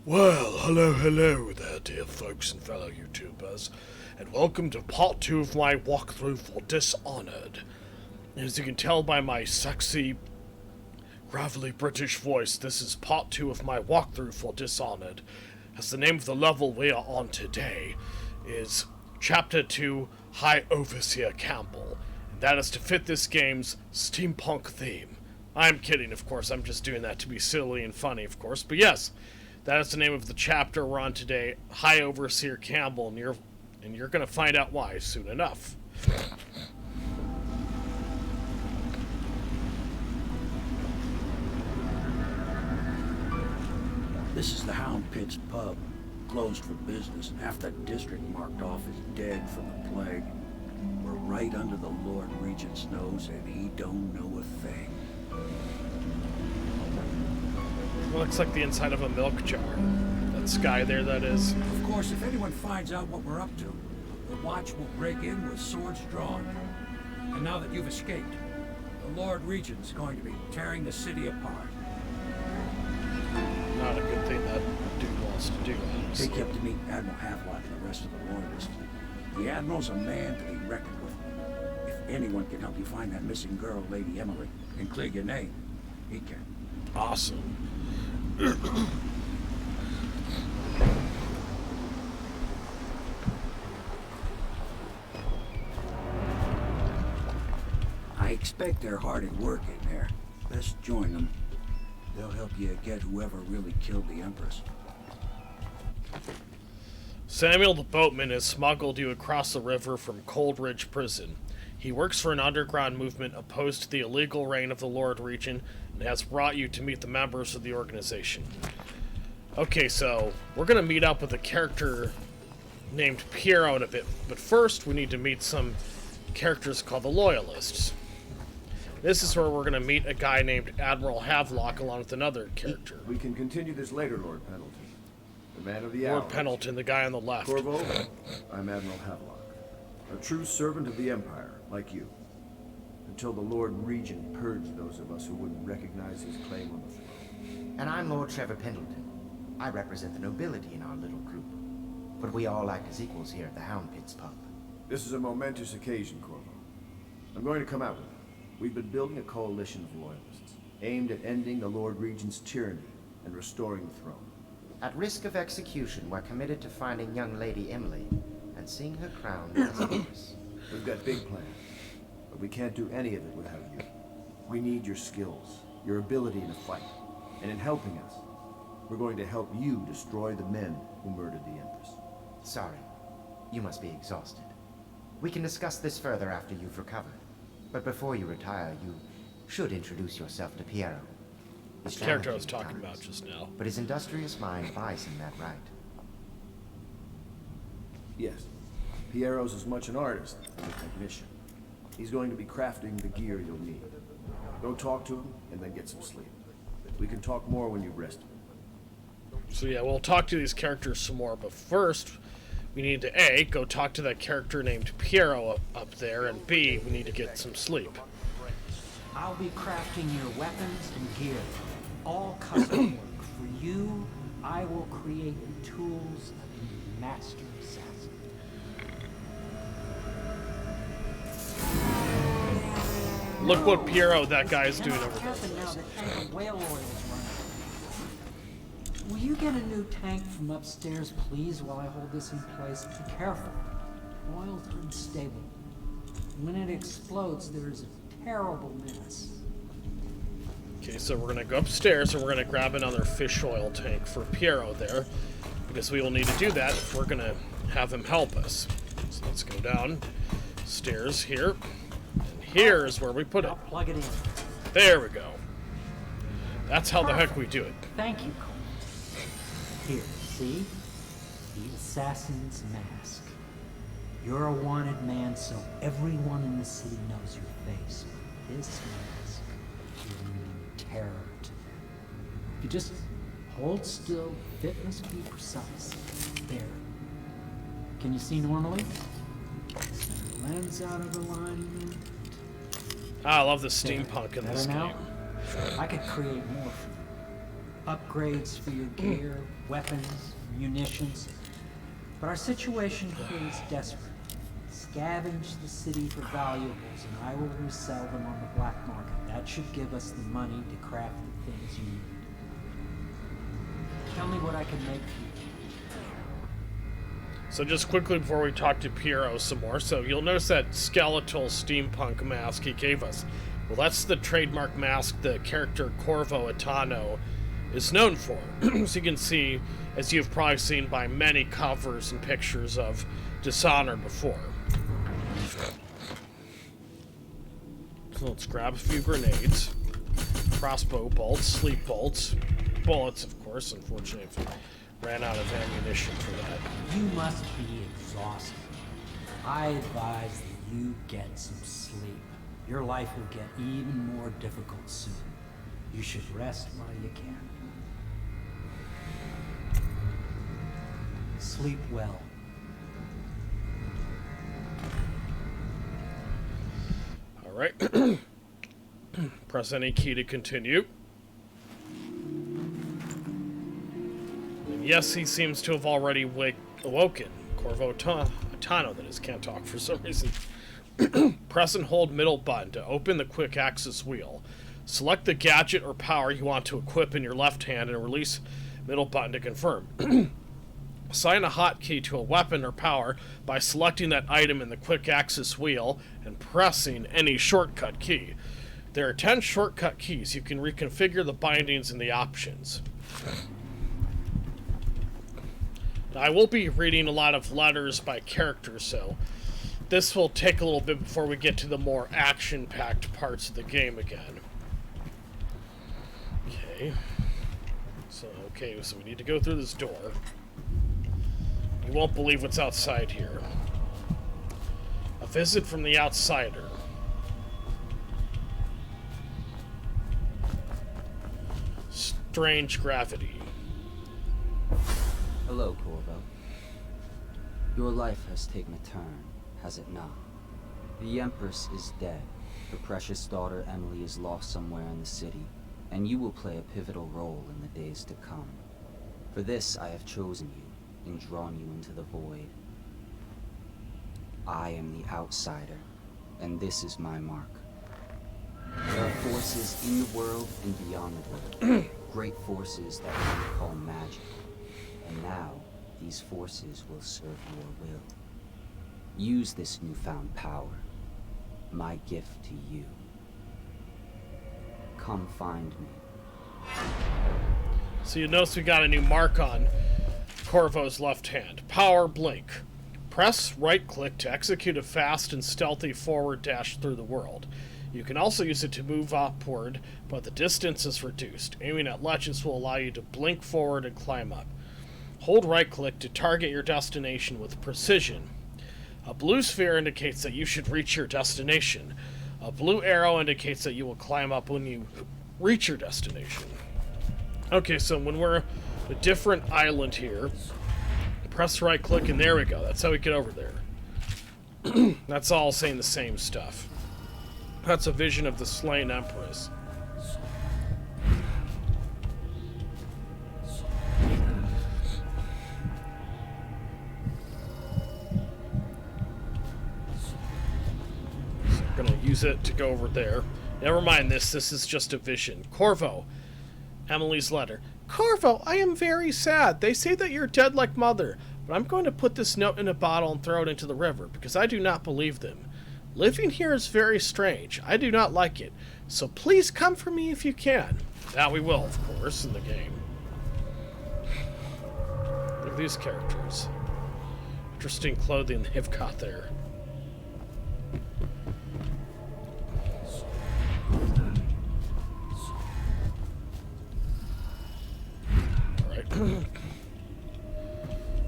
Well, hello there, dear folks and fellow YouTubers, and welcome to part 2 of my walkthrough for Dishonored. As you can tell by my sexy, gravelly British voice, this is part 2 of my walkthrough for Dishonored, as the name of the level we are on today is Chapter 2, High Overseer Campbell, and that is to fit this game's steampunk theme. I'm kidding, of course, I'm just doing that to be silly and funny, of course, but yes. That is the name of the chapter we're on today, High Overseer Campbell, and you're going to find out why soon enough. This is the Hound Pit's pub, closed for business, and half that district marked off as dead from the plague. We're right under the Lord Regent's nose, and he don't know a thing. It looks like the inside of a milk jar. That sky there, that is. Of course, if anyone finds out what we're up to, the Watch will break in with swords drawn. And now that you've escaped, the Lord Regent's going to be tearing the city apart. Not a good thing that dude wants to do, honestly. Take you up to meet Admiral Havelock and the rest of the Loyalists. The Admiral's a man to be reckoned with. If anyone can help you find that missing girl, Lady Emily, and clear your name, he can. Awesome. I expect they're hard at work in there. Best join them. They'll help you get whoever really killed the Empress. Samuel the boatman has smuggled you across the river from Coldridge Prison. He works for an underground movement opposed to the illegal reign of the Lord Regent and has brought you to meet the members of the organization. Okay, so we're going to meet up with a character named Piero in a bit, but first we need to meet some characters called the Loyalists. This is where we're going to meet a guy named Admiral Havelock along with another character. We can continue this later, Lord Pendleton. The man of the hour. Lord Pendleton, the guy on the left. Corvo, I'm Admiral Havelock. A true servant of the Empire, like you. Until the Lord Regent purged those of us who wouldn't recognize his claim on the throne. And I'm Lord Trevor Pendleton. I represent the nobility in our little group. But we all act as equals here at the Hound Pit's pub. This is a momentous occasion, Corvo. I'm going to come out with it. We've been building a coalition of loyalists, aimed at ending the Lord Regent's tyranny and restoring the throne. At risk of execution, we're committed to finding young Lady Emily and seeing her crowned as Empress. We've got big plans, but we can't do any of it without you. We need your skills, your ability to fight, and in helping us, we're going to help you destroy the men who murdered the Empress. Sorry, you must be exhausted. We can discuss this further after you've recovered. But before you retire, you should introduce yourself to Piero. This character I was talking about just now. But his industrious mind buys him that right. Yes, Piero's as much an artist as a technician. He's going to be crafting the gear you'll need. Go talk to him, and then get some sleep. We can talk more when you've rested. So yeah, we'll talk to these characters some more, but first, we need to A, go talk to that character named Piero up there, and B, we need to get some sleep. I'll be crafting your weapons and gear. All custom work. For you, I will create the tools of a master assassin. Look what Piero, that guy's doing over there. Now that the whale oil is running. Will you get a new tank from upstairs, please, while I hold this in place? Be careful. Oil's unstable. When it explodes, there's a terrible mess. Okay, so we're gonna go upstairs and we're gonna grab another fish oil tank for Piero there, because we will need to do that if we're gonna have him help us. So let's go down stairs here, and here is where we put it. I'll plug it in. There we go. That's how the heck we do it. Thank you, Cole. Here, see? The assassin's mask. You're a wanted man, so everyone in the city knows your face. This mask will mean terror to them. If you just hold still, fit must be precise. There. Can you see normally? Send the lens out of alignment. Ah, I love the steampunk in this Better now? game. I could create more for you. upgrades for your gear, weapons, munitions. But our situation here is desperate. Scavenge the city for valuables, and I will resell them on the black market. That should give us the money to craft the things you need. Tell me what I can make for you. So just quickly before we talk to Piero some more, so you'll notice that skeletal steampunk mask he gave us. Well, that's the trademark mask the character Corvo Attano is known for. So you can see, as you've probably seen by many covers and pictures of Dishonored before. So let's grab a few grenades. Crossbow bolts, sleep bolts, bullets, of course. Unfortunately, I ran out of ammunition for that. You must be exhausted. I advise that you get some sleep. Your life will get even more difficult soon. You should rest while you can. Sleep well. All right. Press any key to continue. And yes, he seems to have already awoken. Corvo Attano, that is, can't talk for some reason. Press and hold middle button to open the quick access wheel. Select the gadget or power you want to equip in your left hand and release middle button to confirm. Assign a hotkey to a weapon or power by selecting that item in the quick access wheel and pressing any shortcut key. There are 10 shortcut keys. You can reconfigure the bindings and the options. Now, I will be reading a lot of letters by characters, so this will take a little bit before we get to the more action-packed parts of the game again. Okay, so we need to go through this door. You won't believe what's outside here. A visit from the outsider. Strange gravity. Hello, Corvo. Your life has taken a turn, has it not? The Empress is dead. Her precious daughter Emily is lost somewhere in the city, and you will play a pivotal role in the days to come. For this, I have chosen you and drawn you into the void. I am the outsider, and this is my mark. There are forces in the world and beyond the world, great forces that we call magic. And now, these forces will serve your will. Use this newfound power, my gift to you. Come find me. So you notice we got a new mark on Corvo's left hand. Power blink. Press right-click to execute a fast and stealthy forward dash through the world. You can also use it to move upward, but the distance is reduced. Aiming at ledges will allow you to blink forward and climb up. Hold right-click to target your destination with precision. A blue sphere indicates that you should reach your destination. A blue arrow indicates that you will climb up when you reach your destination. Okay, so when we're a different island here, press right-click and there we go. That's how we get over there. That's all saying the same stuff. That's a vision of the slain Empress. Gonna use it to go over there. Never mind this is just a vision. Corvo. Emily's letter. Corvo, I am very sad. They say that you're dead like mother, but I'm going to put this note in a bottle and throw it into the river, because I do not believe them. Living here is very strange. I do not like it. So please come for me if you can. That we will, of course, in the game. Look at these characters. Interesting clothing they've got there.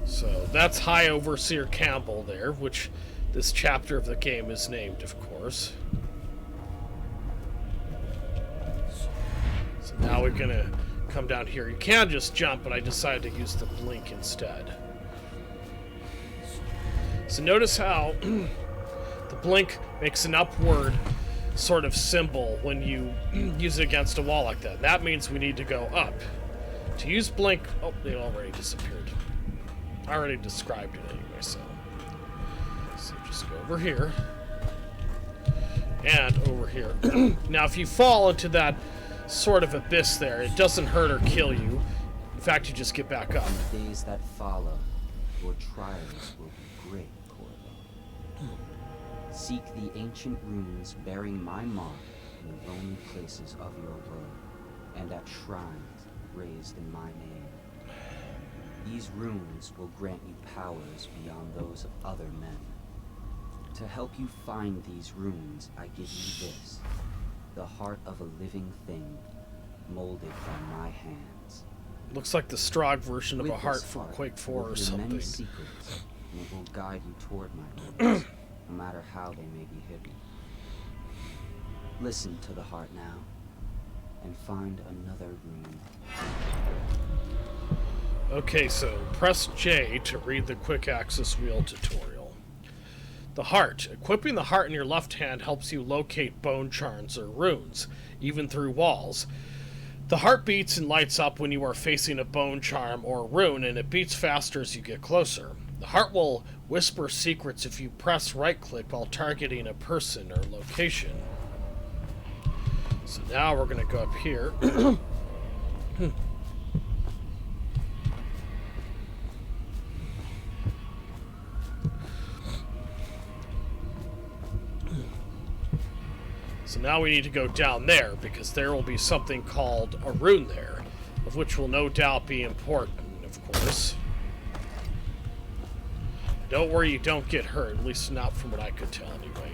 So that's High Overseer Campbell there, which this chapter of the game is named, of course. So now we're gonna come down here. You can just jump, but I decided to use the blink instead. So notice how the blink makes an upward sort of symbol when you use it against a wall like that. That means we need to go up. To use blink... Oh, they already disappeared. I already described it anyway, so just go over here. And over here. Now, if you fall into that sort of abyss there, it doesn't hurt or kill you. In fact, you just get back up. In the days that follow, your trials will be great, Corvo. Seek the ancient runes bearing my mark in the lonely places of your world, and at shrines raised in my name. These runes will grant you powers beyond those of other men. To help you find these runes, I give you this, the heart of a living thing, molded by my hands. Looks like the Strogg version of With a heart this from heart, Quake 4 you or will hear something. many secrets, and it will guide you toward my orders, no matter how they may be hidden. Listen to the heart now, and find another rune. Okay, so press J to read the quick access wheel tutorial. The heart. Equipping the heart in your left hand helps you locate bone charms or runes, even through walls. The heart beats and lights up when you are facing a bone charm or rune, and it beats faster as you get closer. The heart will whisper secrets if you press right-click while targeting a person or location. So now we're going to go up here. So now we need to go down there, because there will be something called a rune there, of which will no doubt be important, of course. Don't worry, you don't get hurt, at least not from what I could tell anyway.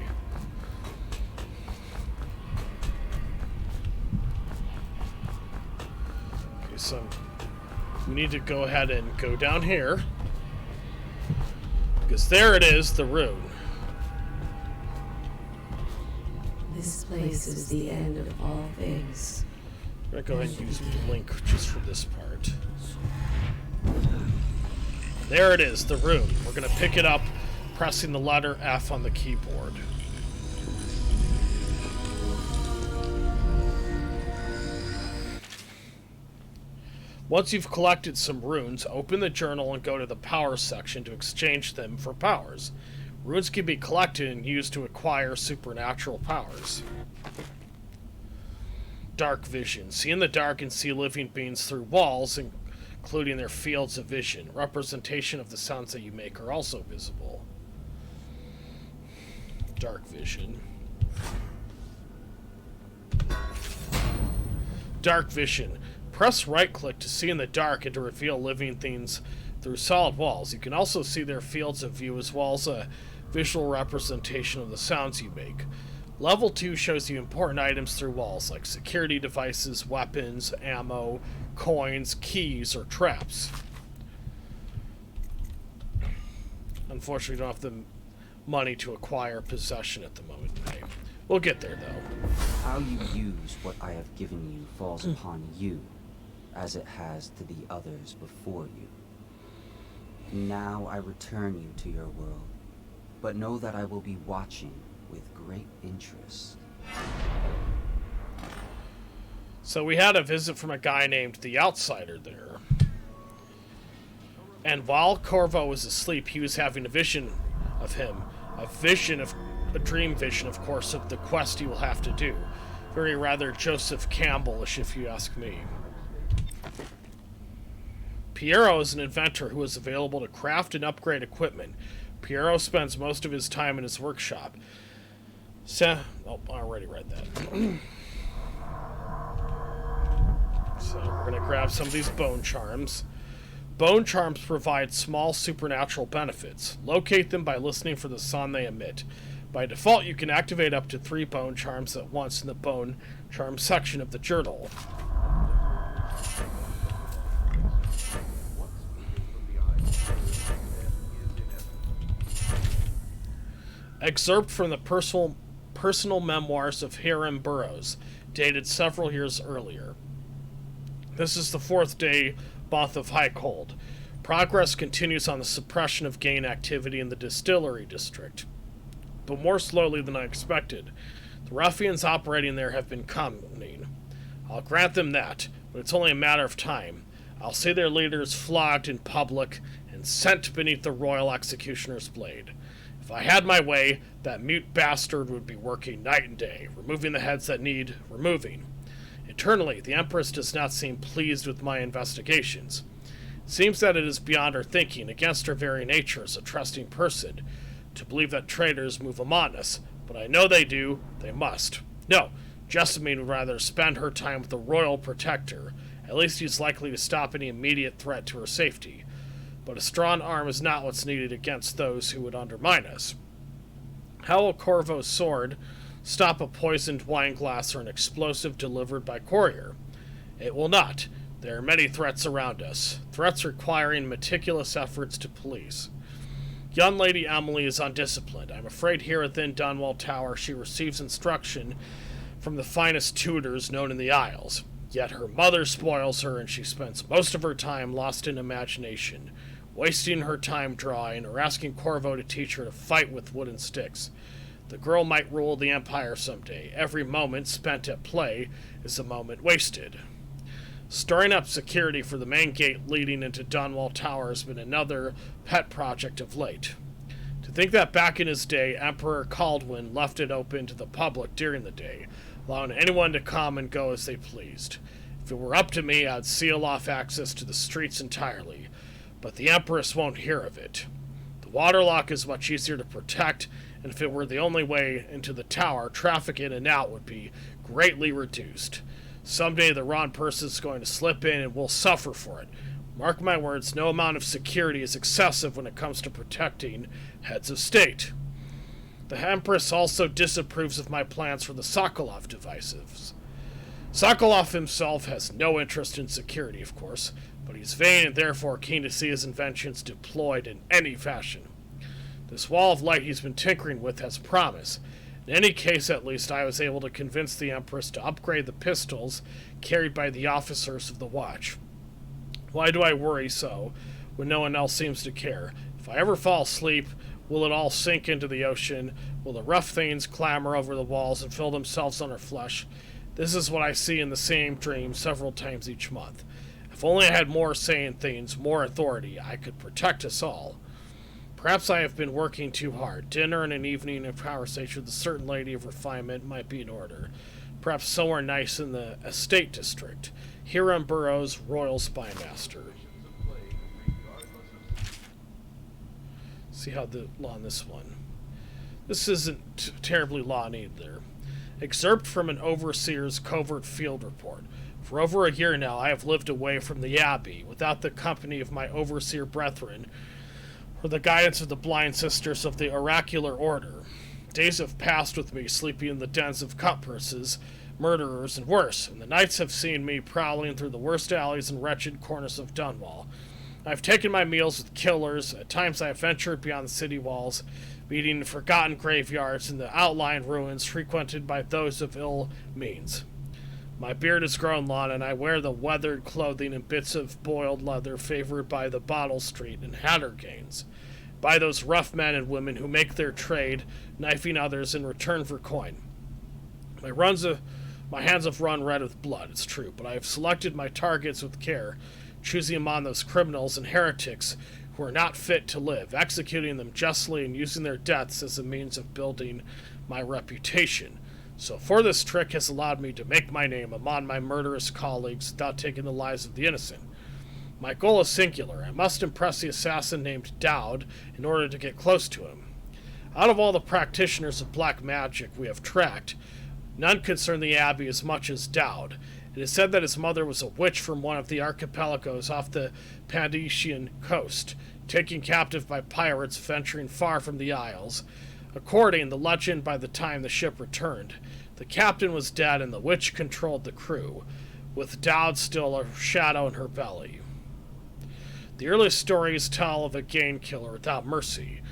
Okay, so we need to go ahead and go down here, because there it is, the rune. This place is the end of all things. I'm gonna go ahead and use blink just for this part. There it is, the rune. We're gonna pick it up, pressing the letter F on the keyboard. Once you've collected some runes, open the journal and go to the power section to exchange them for powers. Runes can be collected and used to acquire supernatural powers. Dark vision. See in the dark and see living beings through walls, including their fields of vision. Representation of the sounds that you make are also visible. Dark vision. Dark vision. Press right-click to see in the dark and to reveal living things through solid walls. You can also see their fields of view as well as a visual representation of the sounds you make. Level 2 shows you important items through walls, like security devices, weapons, ammo, coins, keys, or traps. Unfortunately, we don't have the money to acquire possession at the moment. Hey, we'll get there, though. How you use what I have given you falls upon you, as it has to the others before you. And now I return you to your world, but know that I will be watching with great interest. So we had a visit from a guy named the Outsider there. And while Corvo was asleep, he was having a vision of him. A dream vision, of course, of the quest he will have to do. Very rather Joseph Campbell-ish, if you ask me. Piero is an inventor who is available to craft and upgrade equipment. Piero spends most of his time in his workshop. I already read that. So we're going to grab some of these bone charms. Bone charms provide small supernatural benefits. Locate them by listening for the sound they emit. By default, you can activate up to 3 bone charms at once in the bone charm section of the journal. Excerpt from the personal memoirs of Hiram Burroughs, dated several years earlier. This is the 4th day, month of high cold. Progress continues on the suppression of gang activity in the distillery district, but more slowly than I expected. The ruffians operating there have been cunning. I'll grant them that, but it's only a matter of time. I'll see their leaders flogged in public and sent beneath the royal executioner's blade. If I had my way, that mute bastard would be working night and day, removing the heads that need removing. Internally, the Empress does not seem pleased with my investigations. It seems that it is beyond her thinking, against her very nature as a trusting person, to believe that traitors move among us, but I know they do, they must. No, Jessamine would rather spend her time with the royal protector. At least he's likely to stop any immediate threat to her safety. But a strong arm is not what's needed against those who would undermine us. How will Corvo's sword stop a poisoned wine glass or an explosive delivered by courier? It will not. There are many threats around us, threats requiring meticulous efforts to police. Young Lady Emily is undisciplined. I'm afraid here within Dunwall Tower she receives instruction from the finest tutors known in the Isles. Yet her mother spoils her, and she spends most of her time lost in imagination, wasting her time drawing or asking Corvo to teach her to fight with wooden sticks. The girl might rule the Empire someday. Every moment spent at play is a moment wasted. Storing up security for the main gate leading into Dunwall Tower has been another pet project of late. To think that back in his day, Emperor Caldwin left it open to the public during the day, allowing anyone to come and go as they pleased. If it were up to me, I'd seal off access to the streets entirely, but the Empress won't hear of it. The waterlock is much easier to protect, and if it were the only way into the tower, traffic in and out would be greatly reduced. Someday the wrong person is going to slip in and we'll suffer for it. Mark my words, no amount of security is excessive when it comes to protecting heads of state. The Empress also disapproves of my plans for the Sokolov devices. Sokolov himself has no interest in security, of course, but he's vain and therefore keen to see his inventions deployed in any fashion. This wall of light he's been tinkering with has promise. In any case, at least, I was able to convince the Empress to upgrade the pistols carried by the officers of the Watch. Why do I worry so, when no one else seems to care? If I ever fall asleep, will it all sink into the ocean? Will the rough things clamber over the walls and fill themselves on our flesh? This is what I see in the same dream several times each month. If only I had more say in things, more authority, I could protect us all. Perhaps I have been working too hard. Dinner and an evening in conversation with a certain lady of refinement might be in order. Perhaps somewhere nice in the estate district. Hiram Burroughs, Royal Spymaster. See how long this one. This isn't terribly long either. Excerpt from an Overseer's covert field report. For over a year now, I have lived away from the Abbey, without the company of my Overseer brethren, or the guidance of the blind sisters of the oracular order. Days have passed with me sleeping in the dens of cutpurses, murderers, and worse, and the nights have seen me prowling through the worst alleys and wretched corners of Dunwall. I have taken my meals with killers. At times I have ventured beyond the city walls, meeting in forgotten graveyards and the outlying ruins frequented by those of ill means. My beard has grown long, and I wear the weathered clothing and bits of boiled leather favored by the Bottle Street and Hattergains, by those rough men and women who make their trade, knifing others in return for coin. My hands have run red with blood, it's true, but I have selected my targets with care, choosing among those criminals and heretics who are not fit to live, executing them justly and using their deaths as a means of building my reputation. So for this trick has allowed me to make my name among my murderous colleagues without taking the lives of the innocent. My goal is singular. I must impress the assassin named Dowd in order to get close to him. Out of all the practitioners of black magic we have tracked, none concern the Abbey as much as Dowd. It is said that his mother was a witch from one of the archipelagos off the Pandician coast, taken captive by pirates venturing far from the Isles. According the legend, by the time the ship returned, the captain was dead and the witch controlled the crew, with Dowd still a shadow in her belly. The earliest stories tell of a game killer without mercy,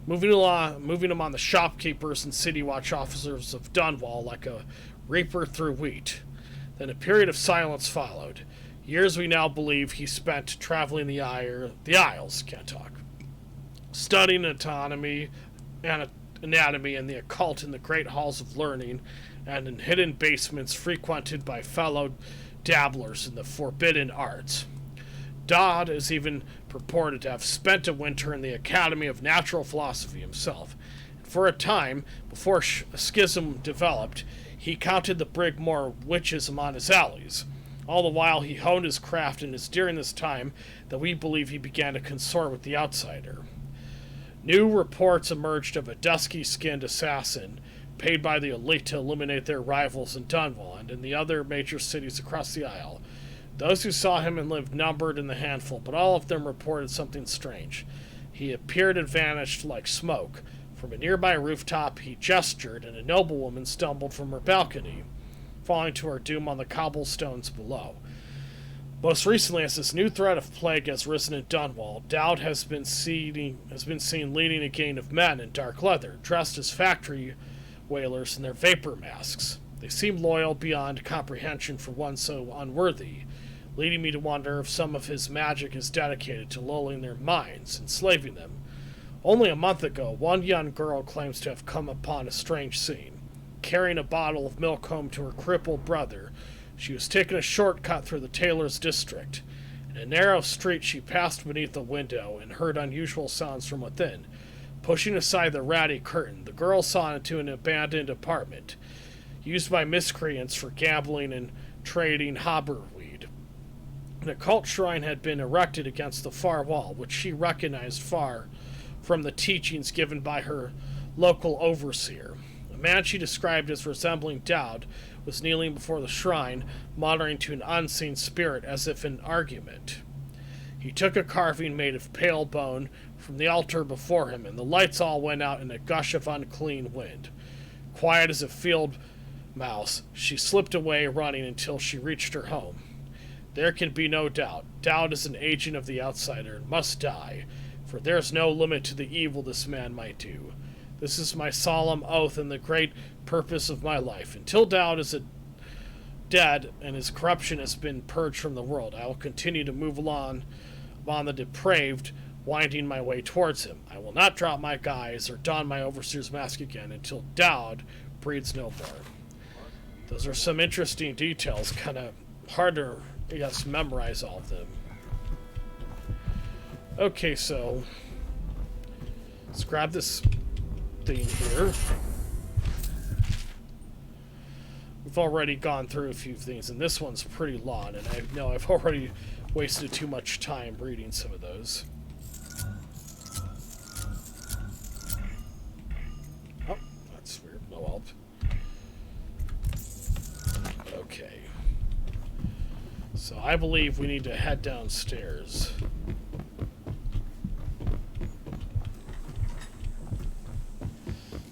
moving among the shopkeepers and city watch officers of Dunwall like a reaper through wheat. Then a period of silence followed. Years we now believe he spent traveling the Isles, studying anatomy and the occult in the great halls of learning and in hidden basements frequented by fellow dabblers in the forbidden arts. Dodd is even purported to have spent a winter in the Academy of Natural Philosophy himself. And for a time, before a schism developed, he counted the Brigmore witches among his allies. All the while he honed his craft, and it's during this time that we believe he began to consort with the outsider. New reports emerged of a dusky-skinned assassin paid by the elite to eliminate their rivals in Dunwall and in the other major cities across the Isle. Those who saw him and lived numbered in the handful, but all of them reported something strange. He appeared and vanished like smoke. From a nearby rooftop he gestured, and a noblewoman stumbled from her balcony, falling to her doom on the cobblestones below. Most recently, as this new threat of plague has risen in Dunwall, Dowd has been seen leading a gang of men in dark leather, dressed as factory whalers in their vapor masks. They seem loyal beyond comprehension for one so unworthy, leading me to wonder if some of his magic is dedicated to lulling their minds, enslaving them. Only a month ago, one young girl claims to have come upon a strange scene. Carrying a bottle of milk home to her crippled brother, she was taking a shortcut through the tailor's district. In a narrow street, she passed beneath the window and heard unusual sounds from within. Pushing aside the ratty curtain, the girl saw into an abandoned apartment, used by miscreants for gambling and trading hobberweed. An occult shrine had been erected against the far wall, which she recognized far from the teachings given by her local overseer. A man she described as resembling Dowd was kneeling before the shrine, muttering to an unseen spirit as if in argument. He took a carving made of pale bone from the altar before him, and the lights all went out in a gush of unclean wind. Quiet as a field mouse, she slipped away, running until she reached her home. There can be no doubt. Dowd is an agent of the outsider and must die, for there is no limit to the evil this man might do. This is my solemn oath and the great purpose of my life. Until Dowd is dead and his corruption has been purged from the world, I will continue to move along the depraved, winding my way towards him. I will not drop my guise or don my overseer's mask again until Dowd breeds no more. Those are some interesting details, kind of hard to, I guess, memorize all of them. Okay, so let's grab this thing here. We've already gone through a few things, and this one's pretty long, and I know I've already wasted too much time reading some of those. Oh, that's weird. No help. Okay. So I believe we need to head downstairs.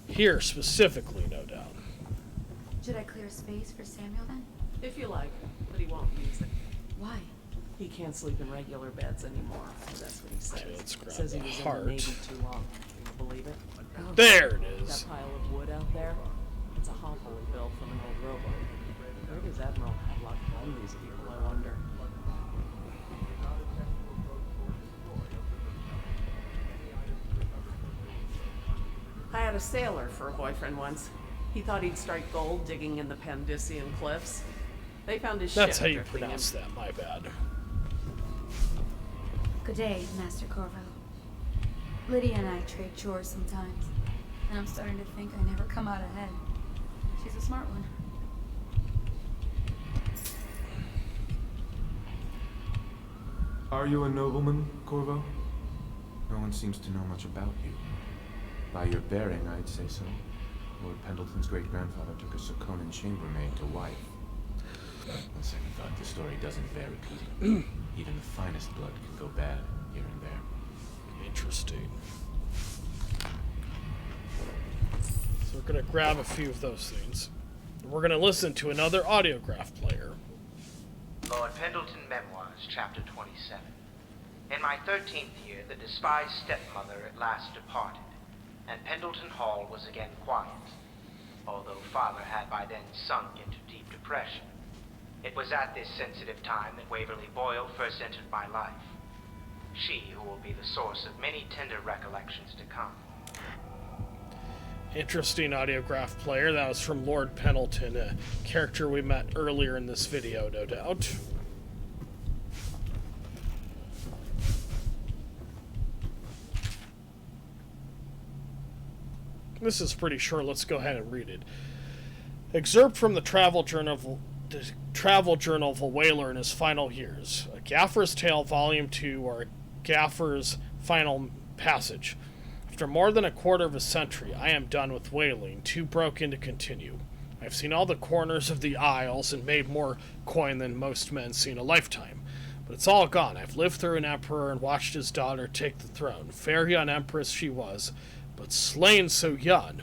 Here, specifically, no doubt. Should I clear space for Samuel then? If you like, but he won't use it. Why? He can't sleep in regular beds anymore. That's what he says. Okay, let's grab Says he the was heart. in the Navy too long. Can you believe it? Oh. There it That is. pile of wood out there? It's a hovel he built from an old rowboat. Where does Admiral Hadlock find these people, I wonder? I had a sailor for a boyfriend once. He thought he'd strike gold digging in the Pandician cliffs. They found his ship That's how you drifting pronounce in. that, my bad. Good day, Master Corvo. Lydia and I trade chores sometimes, and I'm starting to think I never come out ahead. She's a smart one. Are you a nobleman, Corvo? No one seems to know much about you. By your bearing, I'd say so. Lord Pendleton's great-grandfather took a Sokonan chambermaid to wife. On second thought, the story doesn't bear repeating. Even the finest blood can go bad here and there. Interesting. So we're going to grab a few of those things. We're going to listen to another audiograph player. Lord Pendleton Memoirs, Chapter 27. In my 13th year, the despised stepmother at last departed, and Pendleton Hall was again quiet, although Father had by then sunk into deep depression. It was at this sensitive time that Waverly Boyle first entered my life. She who will be the source of many tender recollections to come. Interesting audiograph player. That was from Lord Pendleton, a character we met earlier in this video, no doubt. This is pretty short. Let's go ahead and read it. Excerpt from the travel journal of a whaler in his final years. A Gaffer's Tale, Volume 2, or Gaffer's Final Passage. After more than a quarter of a century, I am done with whaling, too broken to continue. I've seen all the corners of the isles and made more coin than most men see in a lifetime. But it's all gone. I've lived through an emperor and watched his daughter take the throne. Fair young empress she was, but slain so young.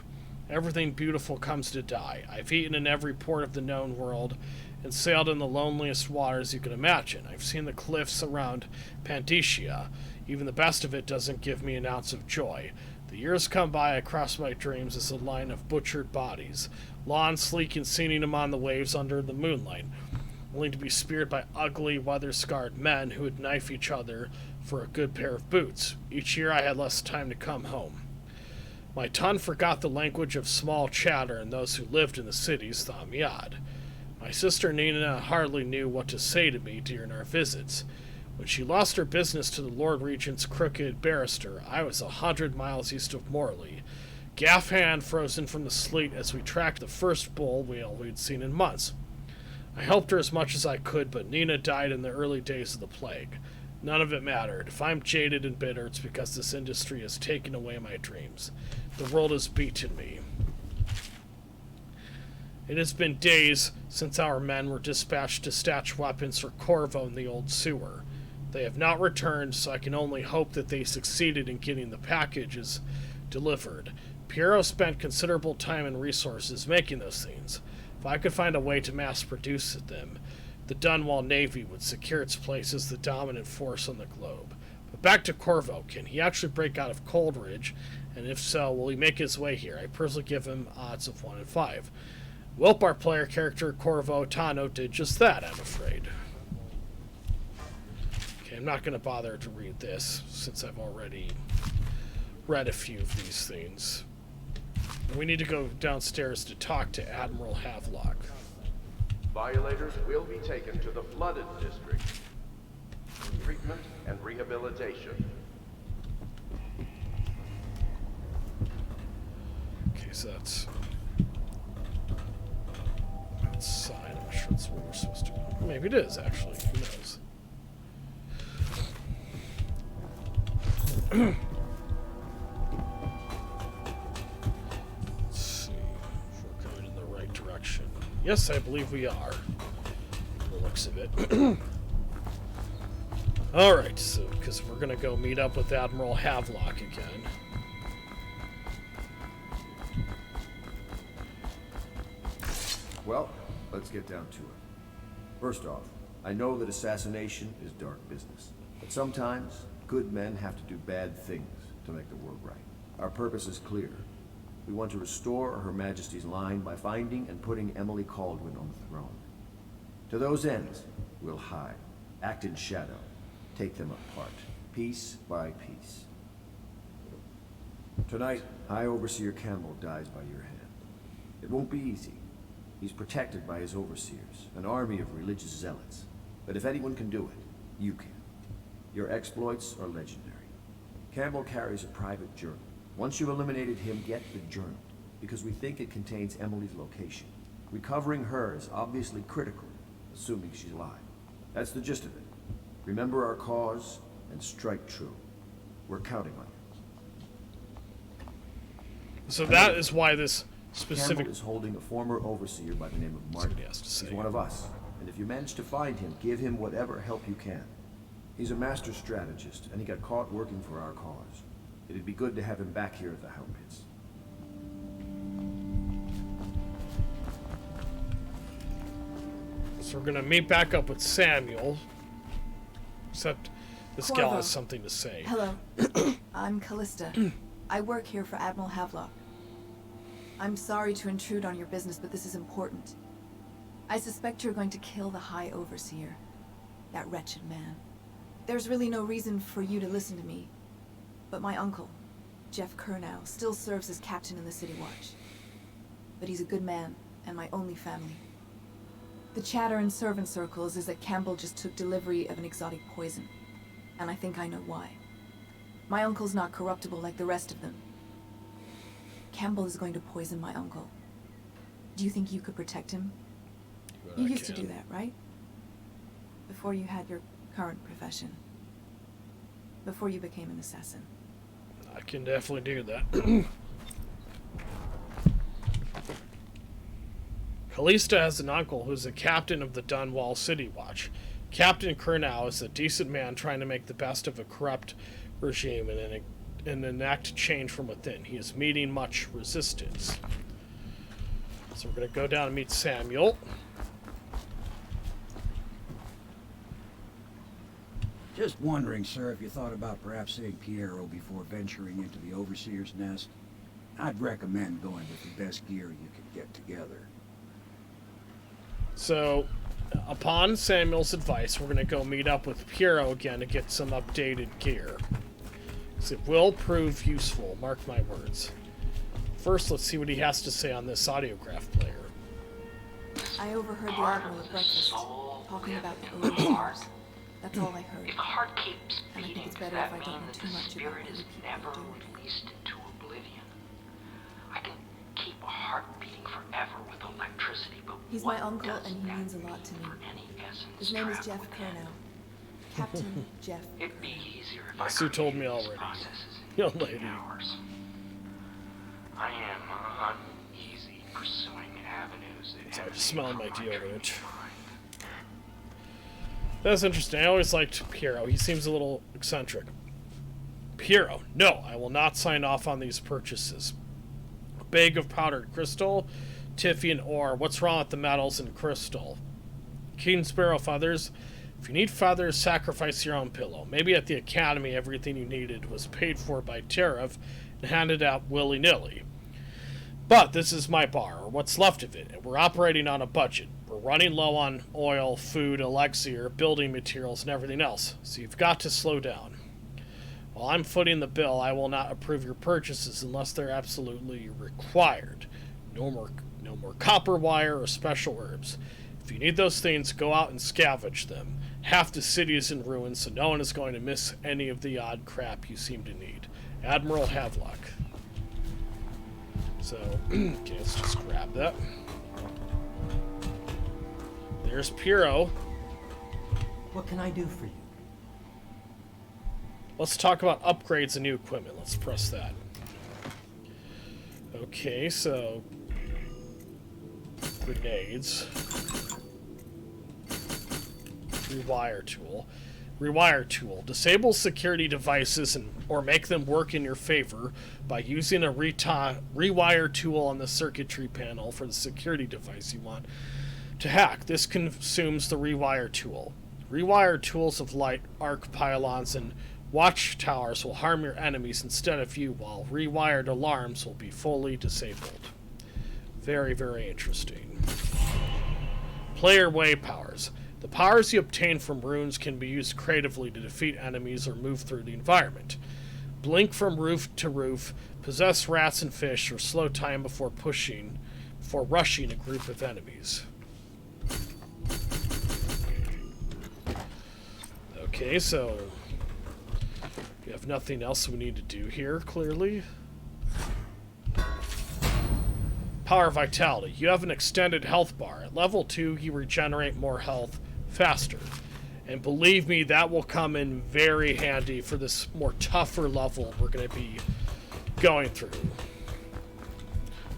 Everything beautiful comes to die. I've eaten in every port of the known world and sailed in the loneliest waters you can imagine. I've seen the cliffs around Pandicia. Even the best of it doesn't give me an ounce of joy. The years come by across my dreams as a line of butchered bodies, long, sleek, and seeing them on the waves under the moonlight, only to be speared by ugly, weather-scarred men who would knife each other for a good pair of boots. Each year I had less time to come home. My tongue forgot the language of small chatter, and those who lived in the cities thought me odd. My sister Nina hardly knew what to say to me during our visits. When she lost her business to the Lord Regent's crooked barrister, I was 100 miles east of Morley, gaff hand frozen from the sleet as we tracked the first bull whale we'd seen in months. I helped her as much as I could, but Nina died in the early days of the plague. None of it mattered. If I'm jaded and bitter, it's because this industry has taken away my dreams. The world has beaten me. It has been days since our men were dispatched to snatch weapons for Corvo in the old sewer. They have not returned, so I can only hope that they succeeded in getting the packages delivered. Piero spent considerable time and resources making those things. If I could find a way to mass produce them, the Dunwall Navy would secure its place as the dominant force on the globe. But back to Corvo. Can he actually break out of Coldridge? And if so, will he make his way here? I personally give him odds of 1 in 5. Welp, our player character, Corvo Attano, did just that, I'm afraid. Okay, I'm not going to bother to read this, since I've already read a few of these things. We need to go downstairs to talk to Admiral Havelock. Violators will be taken to the flooded district for treatment and rehabilitation. Okay, so that's outside. I'm not sure that's where we're supposed to go. Maybe it is, actually. Who knows? Let's see if we're going in the right direction. Yes, I believe we are. From the looks of it. Alright, so, because we're going to go meet up with Admiral Havelock again. Well, let's get down to it. First off, I know that assassination is dark business, but sometimes good men have to do bad things to make the world right. Our purpose is clear. We want to restore Her Majesty's line by finding and putting Emily Kaldwin on the throne. To those ends, we'll hide, act in shadow, take them apart, piece by piece. Tonight, High Overseer Campbell dies by your hand. It won't be easy. He's protected by his overseers, an army of religious zealots. But if anyone can do it, you can. Your exploits are legendary. Campbell carries a private journal. Once you've eliminated him, get the journal, because we think it contains Emily's location. Recovering her is obviously critical, assuming she's alive. That's the gist of it. Remember our cause, and strike true. We're counting on you. So that is why this specific... Campbell is holding a former overseer by the name of Martin. He's one of us, and if you manage to find him, give him whatever help you can. He's a master strategist, and he got caught working for our cause. It'd be good to have him back here at the How Pits. So we're gonna meet back up with Samuel. Except this gal Corvo. has something to say. Hello. I'm Callista. I work here for Admiral Havelock. I'm sorry to intrude on your business, but this is important. I suspect you're going to kill the High Overseer. That wretched man. There's really no reason for you to listen to me. But my uncle, Jeff Kernow, still serves as captain in the City Watch. But he's a good man, and my only family. The chatter in servant circles is that Campbell just took delivery of an exotic poison. And I think I know why. My uncle's not corruptible like the rest of them. Campbell is going to poison my uncle. Do you think you could protect him? You used to do that, right? Before you had your current profession. Before you became an assassin. I can definitely do that. Callista has an uncle who's a captain of the Dunwall City Watch. Captain Kurnow is a decent man trying to make the best of a corrupt regime and enact change from within. He is meeting much resistance. So we're going to go down and meet Samuel. Just wondering, sir, if you thought about perhaps seeing Piero before venturing into the Overseer's nest. I'd recommend going with the best gear you could get together. So, upon Samuel's advice, we're going to go meet up with Piero again to get some updated gear. It will prove useful, mark my words. First, let's see what he has to say on this audiograph player. I overheard the Admiral at breakfast, talking about the Overseers. That's all I heard. If the heart keeps And I think beating, it's does better that if I don't mean know that too the much about spirit what is people never do. released into oblivion? I can keep a heart beating forever with electricity, but He's what my uncle, does and he that means a lot to me. for any essence His name is trapped Jeff within? Kurnow. Captain Jeff. It'd be easier if Sue told me created these already. processes in Young lady. hours. I am uneasy pursuing avenues that Sorry, emanate just smelling my from deodorant. dream mind. That's interesting. I always liked Piero. He seems a little eccentric. Piero, no, I will not sign off on these purchases. A bag of powdered crystal, Tiffian ore. What's wrong with the metals and crystal? Keen sparrow feathers. If you need feathers, sacrifice your own pillow. Maybe at the academy everything you needed was paid for by Tariff and handed out willy-nilly. But this is my bar, or what's left of it, and we're operating on a budget. We're running low on oil, food, elixir, building materials, and everything else, so you've got to slow down. While I'm footing the bill, I will not approve your purchases unless they're absolutely required. No more copper wire or special herbs. If you need those things, go out and scavenge them. Half the city is in ruins, so no one is going to miss any of the odd crap you seem to need. Admiral Havelock. So, okay, let's just grab that. There's Piero. What can I do for you? Let's talk about upgrades and new equipment. Let's press that. Okay, so grenades. Rewire tool. Rewire tool. Disable security devices or make them work in your favor by using a rewire tool on the circuitry panel for the security device you want to hack. This consumes the rewire tool. Rewire tools of light, arc pylons, and watchtowers will harm your enemies instead of you, while rewired alarms will be fully disabled. Very, very interesting. Player way powers. The powers you obtain from runes can be used creatively to defeat enemies or move through the environment. Blink from roof to roof, possess rats and fish, or slow time before rushing a group of enemies. Okay, so we have nothing else we need to do here, clearly. Power Vitality. You have an extended health bar. At level 2, you regenerate more health faster. And believe me, that will come in very handy for this more tougher level we're going to be going through.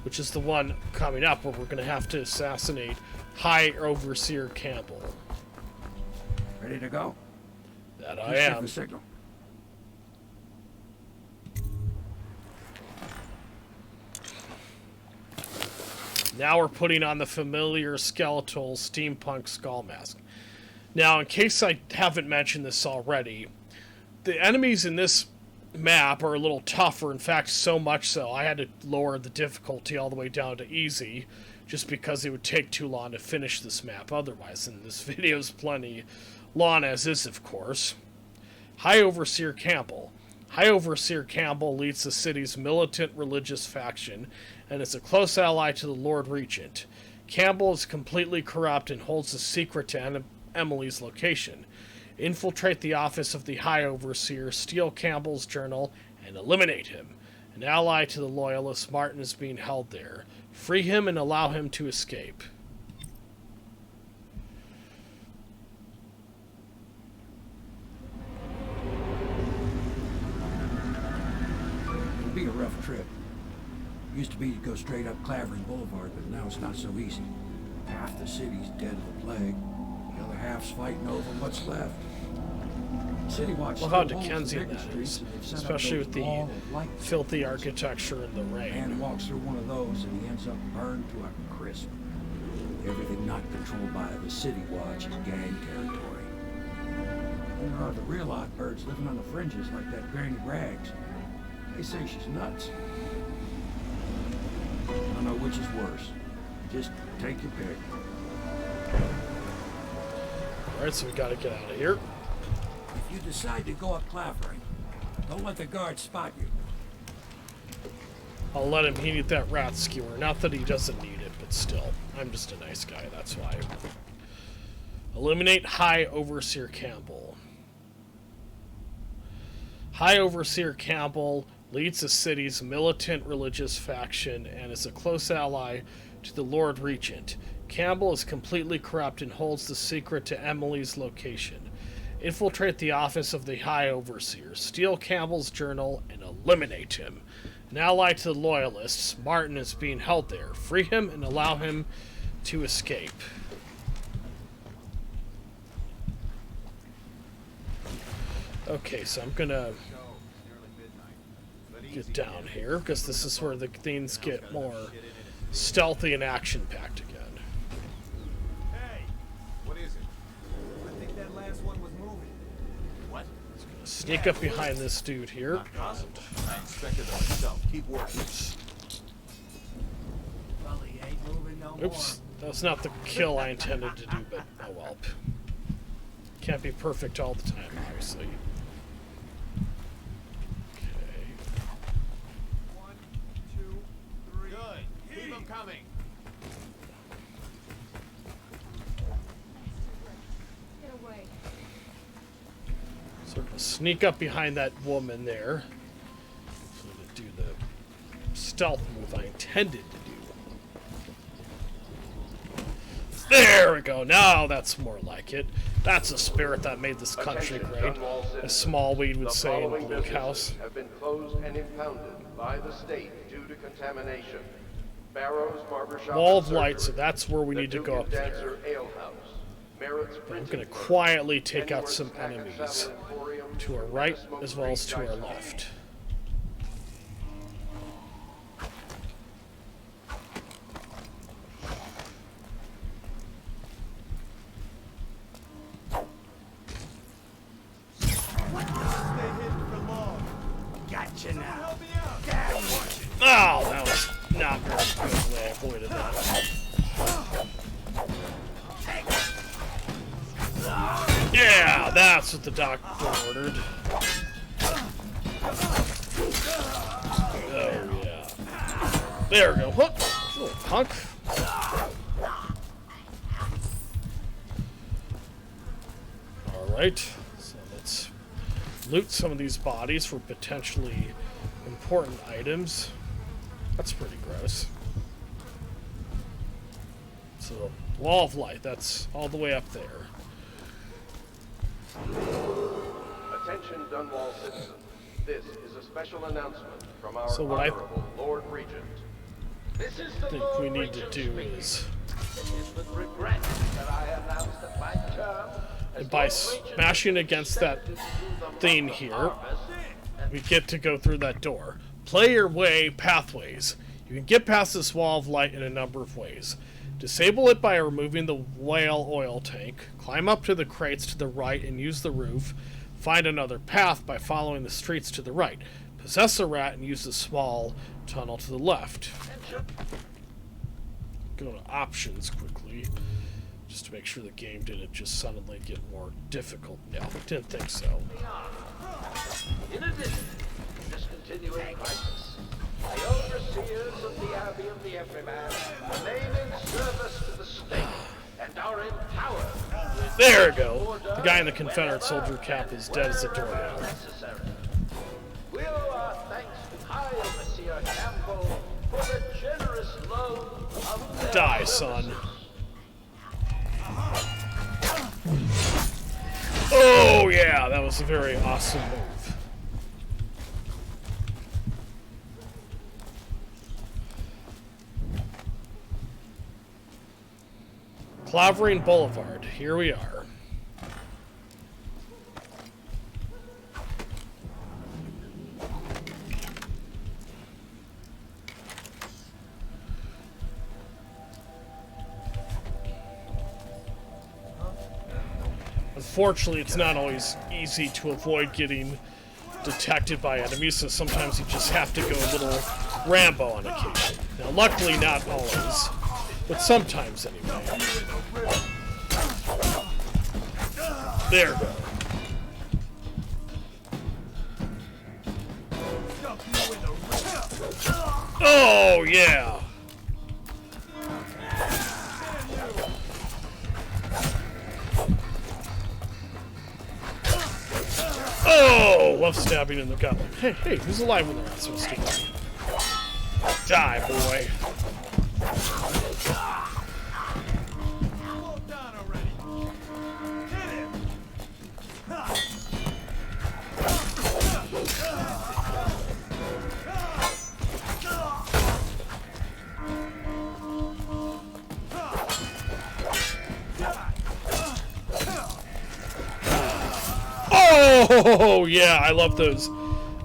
Which is the one coming up where we're going to have to assassinate High Overseer Campbell. Ready to go? That I Please give am. the signal. Now we're putting on the familiar skeletal steampunk skull mask. Now, in case I haven't mentioned this already, the enemies in this map are a little tougher. In fact, so much so, I had to lower the difficulty all the way down to easy, just because it would take too long to finish this map otherwise. And this video is plenty long as is, of course. High Overseer Campbell. High Overseer Campbell leads the city's militant religious faction and is a close ally to the Lord Regent. Campbell is completely corrupt and holds a secret to Emily's location. Infiltrate the office of the High Overseer, steal Campbell's journal, and eliminate him. An ally to the Loyalists, Martin is being held there. Free him and allow him to escape. It'll be a rough trip. Used to be to go straight up Clavering Boulevard, but now it's not so easy. Half the city's dead of the plague. The other half's fighting over what's left. City Watch Well, how still holds the Dickensian bigger that streets, is, and they've set up especially those with the wall of light filthy fences. architecture in the Man rain. walks through one of those and he ends up burned to a crisp. Everything not controlled by the City Watch is gang territory. And there are the real odd birds living on the fringes like that Granny Rags. They say she's nuts. I don't know which is worse. Just take your pick. Alright, so we gotta get out of here. If you decide to go up Clavering, don't let the guards spot you. I'll let him eat that rat skewer. Not that he doesn't need it, but still. I'm just a nice guy, that's why. Eliminate High Overseer Campbell. High Overseer Campbell leads the city's militant religious faction and is a close ally to the Lord Regent. Campbell is completely corrupt and holds the secret to Emily's location. Infiltrate the office of the High Overseer, steal Campbell's journal, and eliminate him. An ally to the Loyalists, Martin is being held there. Free him and allow him to escape. Okay, so I'm gonna get down here, because this is where the things get more stealthy and action-packed again. Hey, what is it? I think that last one was moving. What? Sneak up behind this dude here. I inspected it myself. Keep working. Well, he ain't moving no Oops, that's not the kill I intended to do, but oh well. Can't be perfect all the time, obviously. Okay. 1, 2, 3. Good. Keep them coming. Get away. So we're gonna sneak up behind that woman there. So to do the stealth move I intended to do. There we go. Now that's more like it. That's the spirit that made this country great, as Smallweed would say in Bleak House. Have been closed and impounded by the state due to contamination. Barrows, barbershop, Wall of Light, so that's where we need to go up there. Dancer Ale House, Merritt's I'm Printing going to Firm, quietly take out Pennyworth's some Snack and enemies Salad Emporium, to our and right the Smoke as well as Street to our Dice Hall. left. Gotcha now. Oh, that was not very good the way I avoided that. Yeah, that's what the doctor ordered. Oh, yeah. There we go. Whoop! Little punk. Alright, so let's loot some of these bodies for potentially important items. That's pretty gross. So, Wall of Light, that's all the way up there. Attention Dunwall citizens. This is a special announcement from our So what I Honorable Lord Regent. This is the think we need to do is, It is with regret that I announce that my term as by Lord Regent smashing against that extended to the thing month of here, harvest. we get to go through that door. Play your way pathways. You can get past this Wall of Light in a number of ways. Disable it by removing the whale oil tank. Climb up to the crates to the right and use the roof. Find another path by following the streets to the right. Possess a rat and use the small tunnel to the left. Go to options quickly, just to make sure the game didn't just suddenly get more difficult. No, didn't think so. In addition to this continuing crisis, the overseers of the Abbey of the Everyman remain in service to the state and are empowered. There we go. The guy in the Confederate soldier cap is dead as a doornail. Necessary. We owe our thanks to High Overseer Die, son. Oh, yeah, that was a very awesome move. Clavering Boulevard, here we are. Unfortunately, it's not always easy to avoid getting detected by enemies, so sometimes you just have to go a little Rambo on occasion. Now, luckily, not always, but sometimes anyway. There we go. Oh, yeah. Oh, love stabbing in the gut. Hey, hey, who's alive when they're not supposed to die? Die, boy. Oh, yeah, I love those.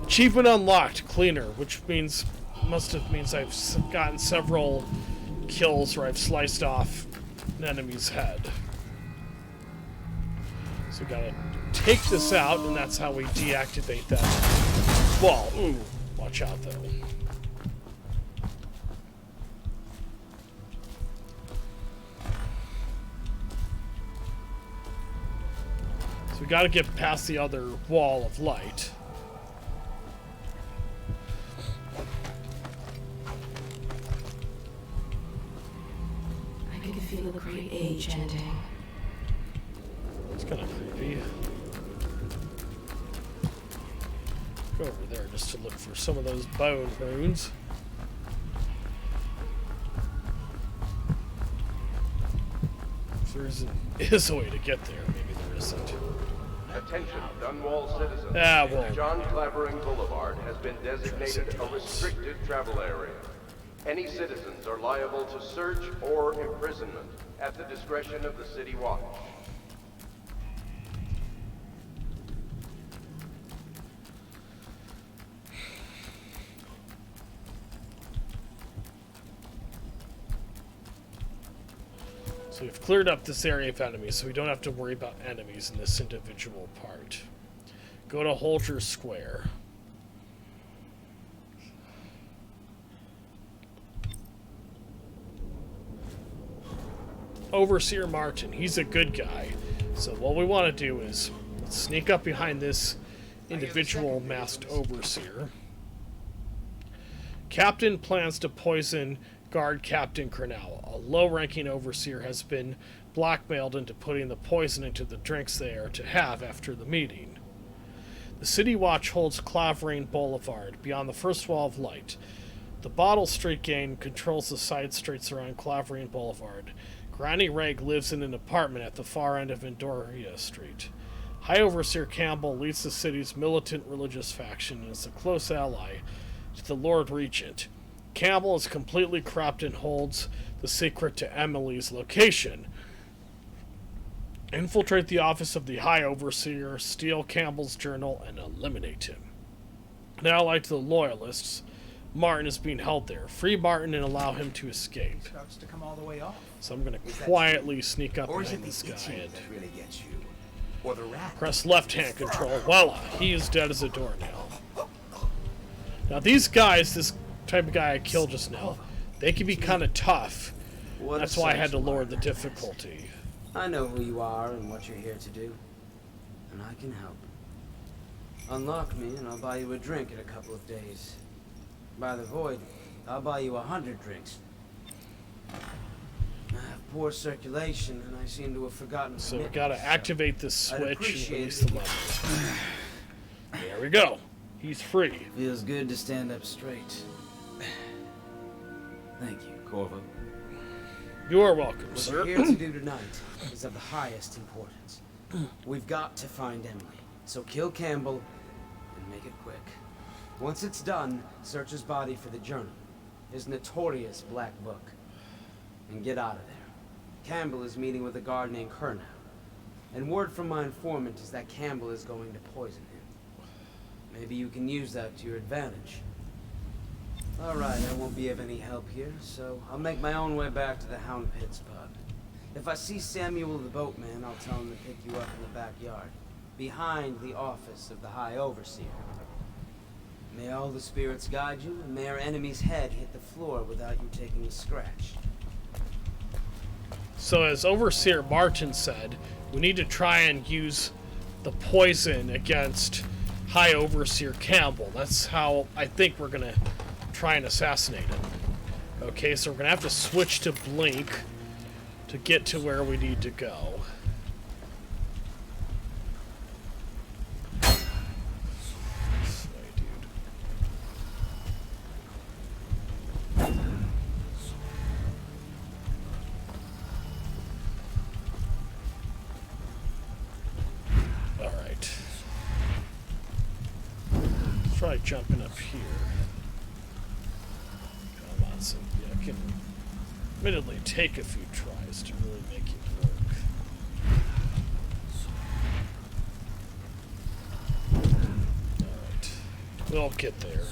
Achievement unlocked, cleaner, which means, means I've gotten several kills where I've sliced off an enemy's head. So we gotta take this out, and that's how we deactivate that wall. Ooh, watch out though. So we gotta get past the other wall of light. I can feel a great age ending. It's kind of creepy. Go over there just to look for some of those bone runes. If there is a way to get there, maybe there isn't. Attention, Dunwall citizens. Well. John Clavering Boulevard has been designated a restricted travel area. Any citizens are liable to search or imprisonment at the discretion of the City Watch. So we've cleared up this area of enemies, so we don't have to worry about enemies in this individual part. Go to Holger Square. Overseer Martin, he's a good guy. So what we want to do is let's sneak up behind this individual masked overseer. Captain plans to poison Guard Captain Cornell. A low-ranking overseer has been blackmailed into putting the poison into the drinks they are to have after the meeting. The City Watch holds Clavering Boulevard, beyond the first wall of light. The Bottle Street gang controls the side streets around Clavering Boulevard. Granny Reg lives in an apartment at the far end of Andoria Street. High Overseer Campbell leads the city's militant religious faction and is a close ally to the Lord Regent. Campbell is completely corrupt and holds the secret to Emily's location. Infiltrate the office of the High Overseer, steal Campbell's journal, and eliminate him. Now, like the Loyalists, Martin is being held there. Free Martin and allow him to escape. Starts to come all the way off. So I'm going to quietly sneak up behind this guy and really gets you? Or the rat? press left-hand control. Voila, he is dead as a doornail. Now these guys, this type of guy I killed just now, they can be kind of tough. That's why I had to lower the difficulty. I know who you are and what you're here to do, and I can help. Unlock me and I'll buy you a drink in a couple of days. By the void, I'll buy you 100 drinks. I have poor circulation and I seem to have forgotten. So we gotta activate this switch and release the lever. There we go. He's free. Feels good to stand up straight. Thank you, Corvo. You are welcome, What sir. we're here to do tonight is of the highest importance. We've got to find Emily, so kill Campbell and make it quick. Once it's done, search his body for the journal, his notorious black book, and get out of there. Campbell is meeting with a guard named Kernow, and word from my informant is that Campbell is going to poison him. Maybe you can use that to your advantage. Alright, I won't be of any help here, so I'll make my own way back to the Hound Pits pub. If I see Samuel the boatman, I'll tell him to pick you up in the backyard, behind the office of the High Overseer. May all the spirits guide you, and may our enemy's head hit the floor without you taking a scratch. So as Overseer Martin said, we need to try and use the poison against High Overseer Campbell. That's how I think we're going to try and assassinate him. Okay, so we're going to have to switch to Blink to get to where we need to go. Alright. Let's try jumping up here. Come on, so yeah, I can admittedly take a few tries to really make it work. Alright. We'll get there.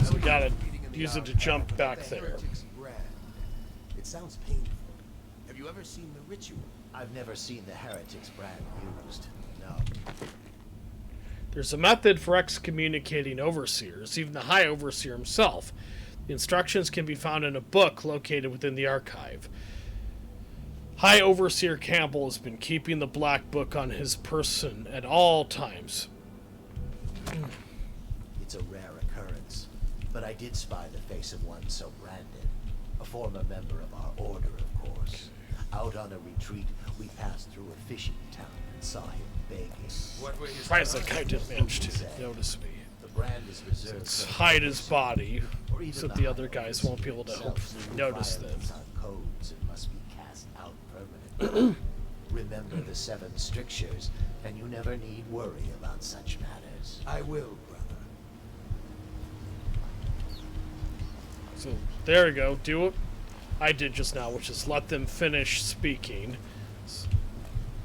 So we gotta use it to jump back there. It sounds painful. Have you ever seen the ritual? I've never seen the heretics brand used. No. There's a method for excommunicating overseers, even the High Overseer himself. The instructions can be found in a book located within the archive. High Overseer Campbell has been keeping the Black Book on his person at all times. It's a rare occurrence, but I did spy the face of one so branded. A former member of our order, of course. Out on a retreat, we passed through a fishing town and saw him begging. Surprised that guy didn't manage to notice me. The brand is reserved. Let's hide his body so that the other guys won't be able to hopefully notice them. On codes and must be cast out permanently. Remember the 7 strictures, and you never need worry about such matters. I will, brother. So there we go. Do what I did just now, which is let them finish speaking.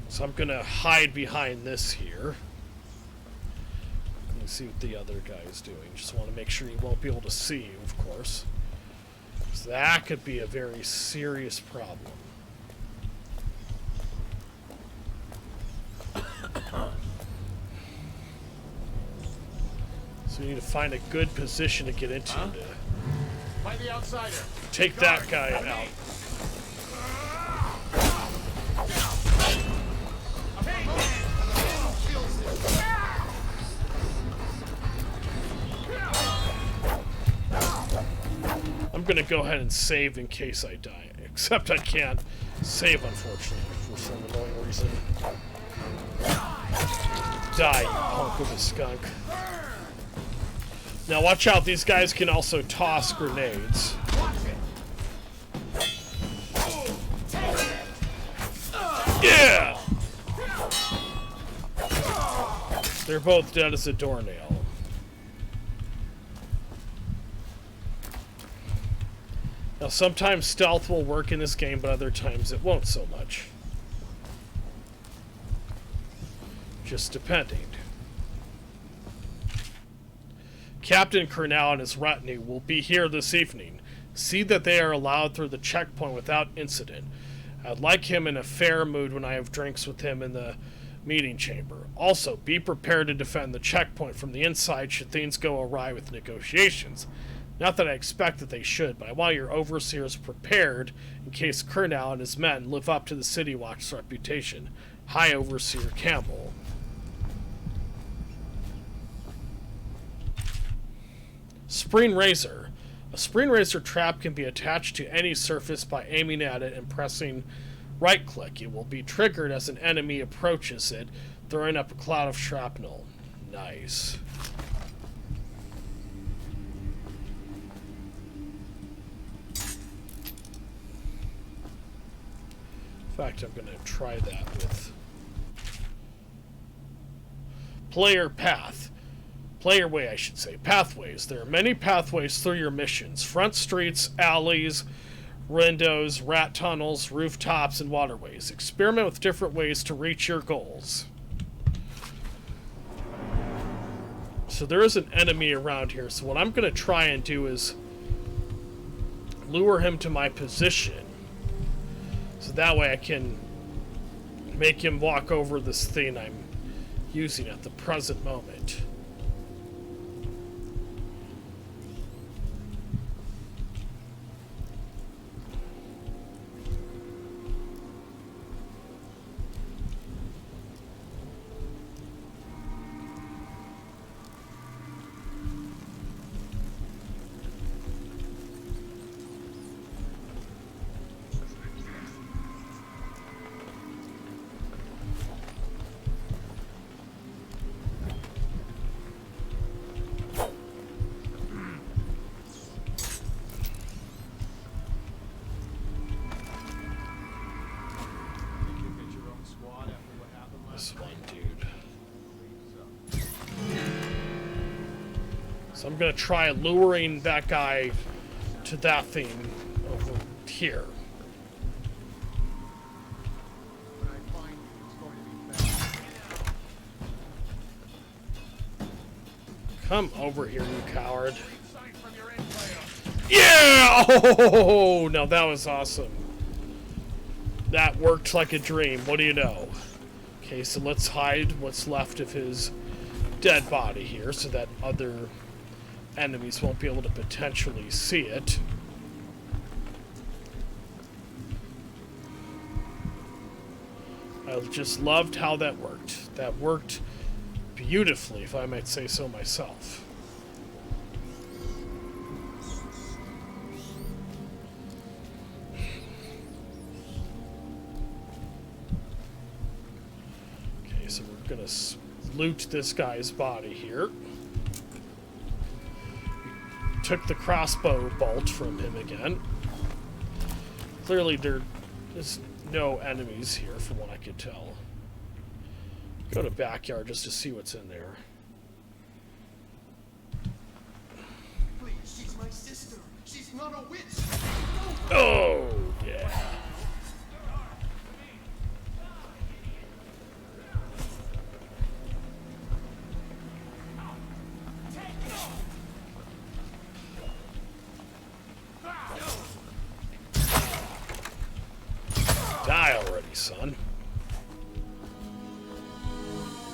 So I'm gonna hide behind this here. Let me see what the other guy is doing. Just want to make sure he won't be able to see you, of course. So that could be a very serious problem. So you need to find a good position to get into to Find the outsider. take that guy out. I'm gonna go ahead and save in case I die. Except I can't save, unfortunately, for some annoying reason. Die, you punk of a skunk. Now watch out, these guys can also toss grenades. Yeah! They're both dead as a doornail. Now sometimes stealth will work in this game, but other times it won't so much. Just depending. Captain Kernow and his retinue will be here this evening. See that they are allowed through the checkpoint without incident. I'd like him in a fair mood when I have drinks with him in the meeting chamber. Also, be prepared to defend the checkpoint from the inside should things go awry with negotiations. Not that I expect that they should, but I want your overseers prepared in case Kernow and his men live up to the City Watch's reputation. High Overseer Campbell. Spring Razor. A spring razor trap can be attached to any surface by aiming at it and pressing right-click. It will be triggered as an enemy approaches it, throwing up a cloud of shrapnel. Nice. In fact, I'm going to try that with player path. Player way, I should say. Pathways. There are many pathways through your missions. Front streets, alleys, windows, rat tunnels, rooftops, and waterways. Experiment with different ways to reach your goals. So there is an enemy around here. So what I'm going to try and do is lure him to my position. So that way I can make him walk over this thing I'm using at the present moment. So I'm going to try luring that guy to that thing over here. Come over here, you coward. Yeah! Oh, now that was awesome. That worked like a dream. What do you know? Okay, so let's hide what's left of his dead body here so that other enemies won't be able to potentially see it. I just loved how that worked. That worked beautifully, if I might say so myself. Okay, so we're gonna loot this guy's body here. Took the crossbow bolt from him again. Clearly there's no enemies here from what I could tell. Go to backyard just to see what's in there. Please, she's my sister. She's not a witch. Oh, yeah. Die already, son.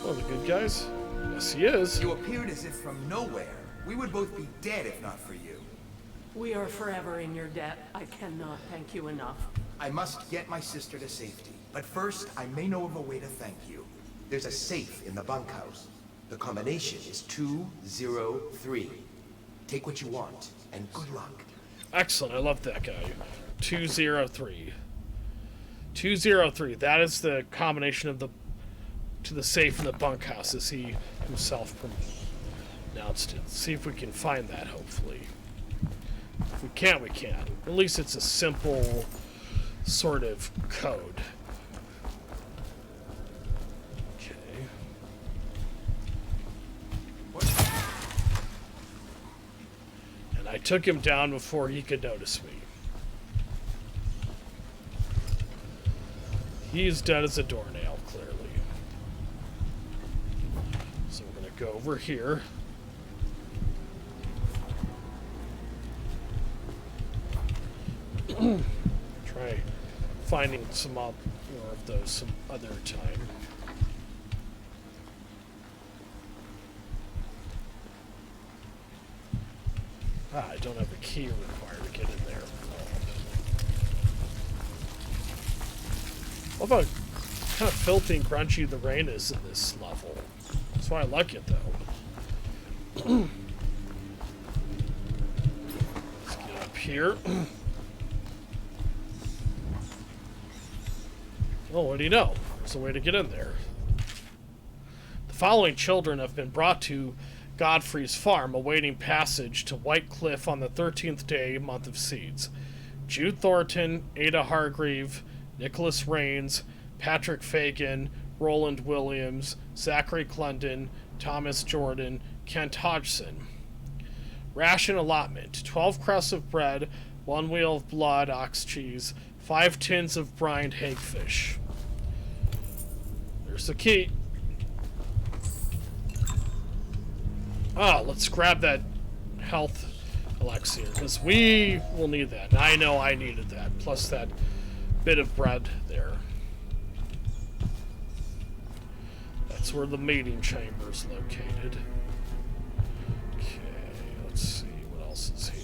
Oh, the good guys? Yes, he is. You appeared as if from nowhere. We would both be dead if not for you. We are forever in your debt. I cannot thank you enough. I must get my sister to safety. But first, I may know of a way to thank you. There's a safe in the bunkhouse. The combination is 203. Take what you want, and good luck. Excellent. I love that guy. 203. 203. That is the combination of the safe in the bunkhouse, as he himself pronounced it. See if we can find that, hopefully. If we can't, we can. At least it's a simple sort of code. Okay. And I took him down before he could notice me. He's dead as a doornail, clearly. So we're going to go over here. Try finding some more of those some other time. I don't have a key required to get in there. I love how kind of filthy and crunchy the rain is in this level. That's why I like it, though. here. Oh, what do you know? There's a way to get in there. The following children have been brought to Godfrey's farm, awaiting passage to White Cliff on the 13th day, month of Seeds. Jude Thornton, Ada Hargreave, Nicholas Rains, Patrick Fagan, Roland Williams, Zachary Clundon, Thomas Jordan, Kent Hodgson. Ration allotment: 12 crusts of bread, 1 wheel of blood ox cheese, 5 tins of brined hagfish. There's the key. Ah, let's grab that health elixir, because we will need that. And I know I needed that, plus that bit of bread there. That's where the meeting chamber is located. Okay, let's see what else is here.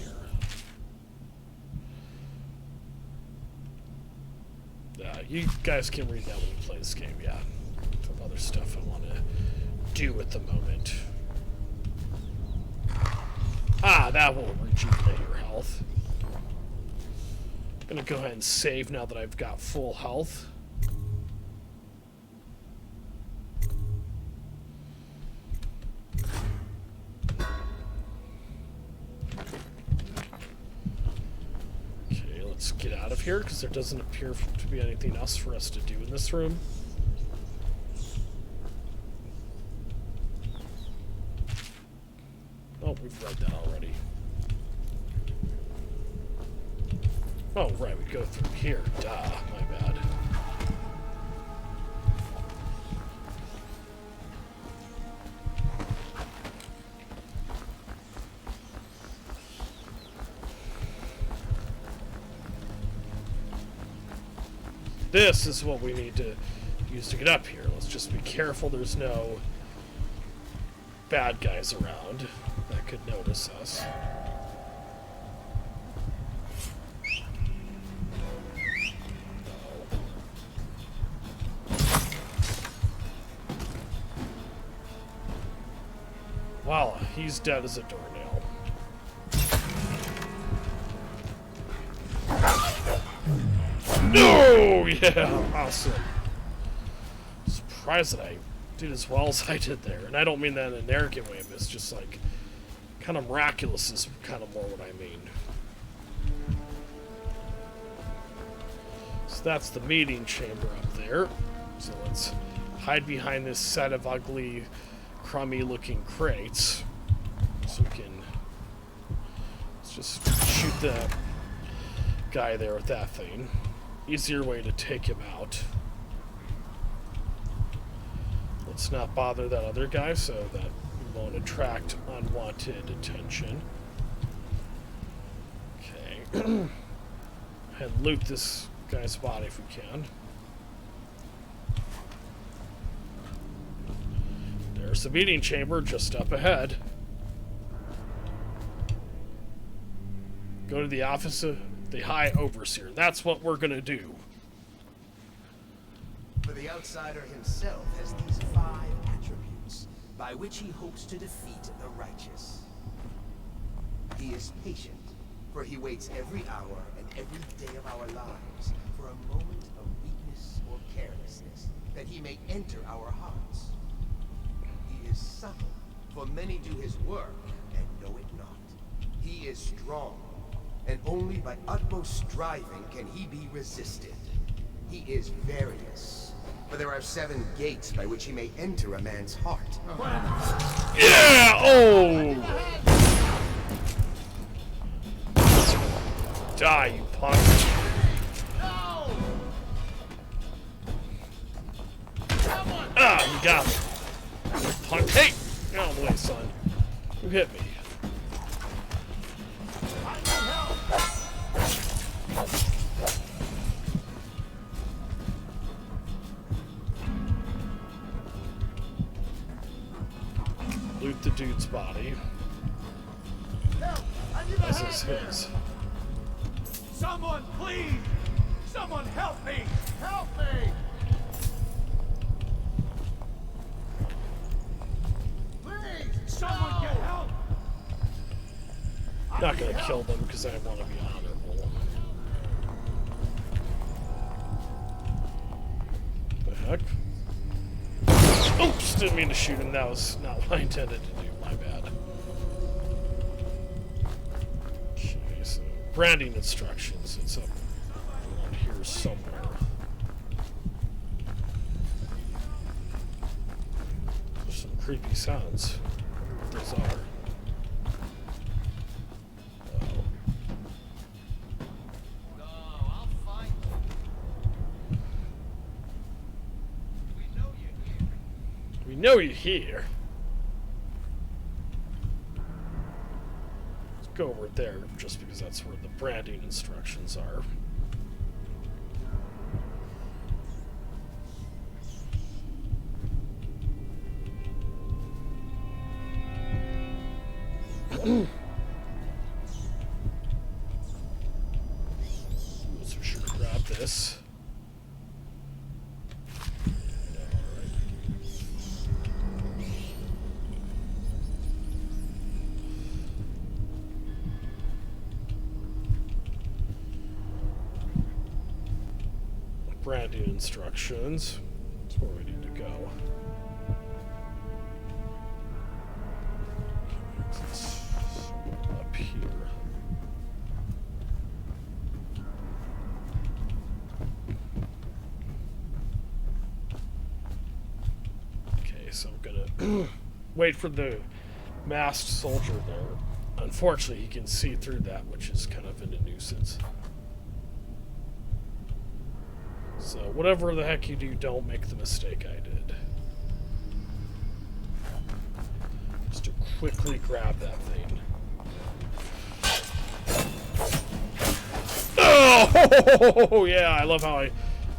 You guys can read that when you play this game, yeah. Some other stuff I want to do at the moment. Ah, that will rejuvenate your health. I'm gonna go ahead and save now that I've got full health. Okay, let's get out of here because there doesn't appear to be anything else for us to do in this room. Oh, we've read that already. Oh, right, we go through here. Duh, my bad. This is what we need to use to get up here. Let's just be careful there's no bad guys around that could notice us. Wow, he's dead as a doornail. No! Yeah, awesome. Surprised that I did as well as I did there. And I don't mean that in an arrogant way, but it's just like kind of miraculous is kind of more what I mean. So that's the meeting chamber up there. So let's hide behind this set of ugly, crummy looking crates. So we can let's just shoot the guy there with that thing. Easier way to take him out. Let's not bother that other guy so that we won't attract unwanted attention. Okay. And loot this guy's body if we can. There's the meeting chamber just up ahead. Go to the office of the High Overseer. That's what we're gonna do. For the outsider himself has these 5 attributes by which he hopes to defeat the righteous. He is patient, for he waits every hour and every day of our lives for a moment of weakness or carelessness, that he may enter our hearts. He is subtle, for many do his work and know it not. He is strong, and only by utmost striving can he be resisted. He is various, for there are 7 gates by which he may enter a man's heart. Yeah! Oh! Die, you punk. Ah, you got me. Punk. Hey! Get out of the way, son. You hit me. Loot the dude's body. This is his. Someone, please! Someone help me! Help me! Please! Someone get help! Not gonna kill them because I want to be on back. Oops, didn't mean to shoot him. That was not what I intended to do. My bad. Okay, so branding instructions. It's up around here somewhere. There's some creepy sounds. What those are. We know you're here. Let's go over there, just because that's where the branding instructions are. So we should grab this. Branding instructions. That's where we need to go. It's up here. Okay, so I'm gonna wait for the masked soldier there. Unfortunately, he can see through that, which is kind of a nuisance. So, whatever the heck you do, don't make the mistake I did. Just to quickly grab that thing. Oh, yeah, I love how I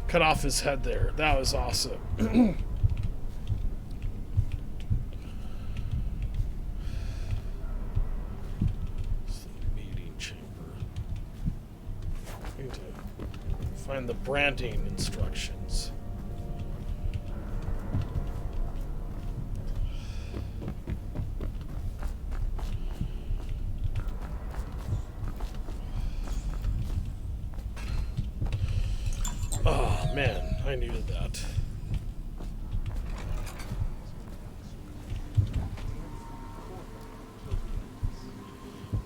cut off his head there. That was awesome. Meeting chamber. Find the branding instructions. Oh man, I needed that.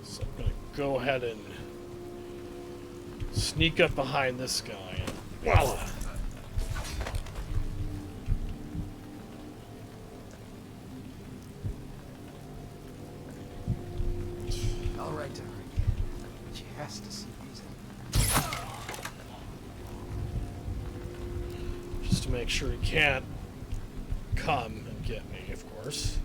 So I'm gonna go ahead and sneak up behind this guy and voila! All right, Derek. She has to see these. Just to make sure he can't come and get me, of course.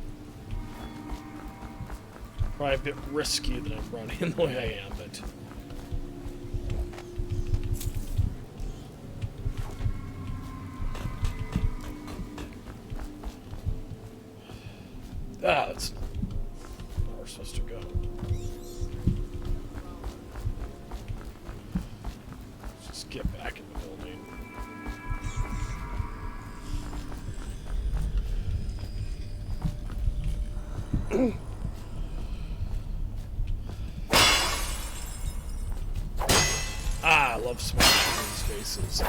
Probably a bit risky that I'm running the way I am, but... Ah, that's not where we're supposed to go. Let's just get back in the building. Ah, I love smashing these faces.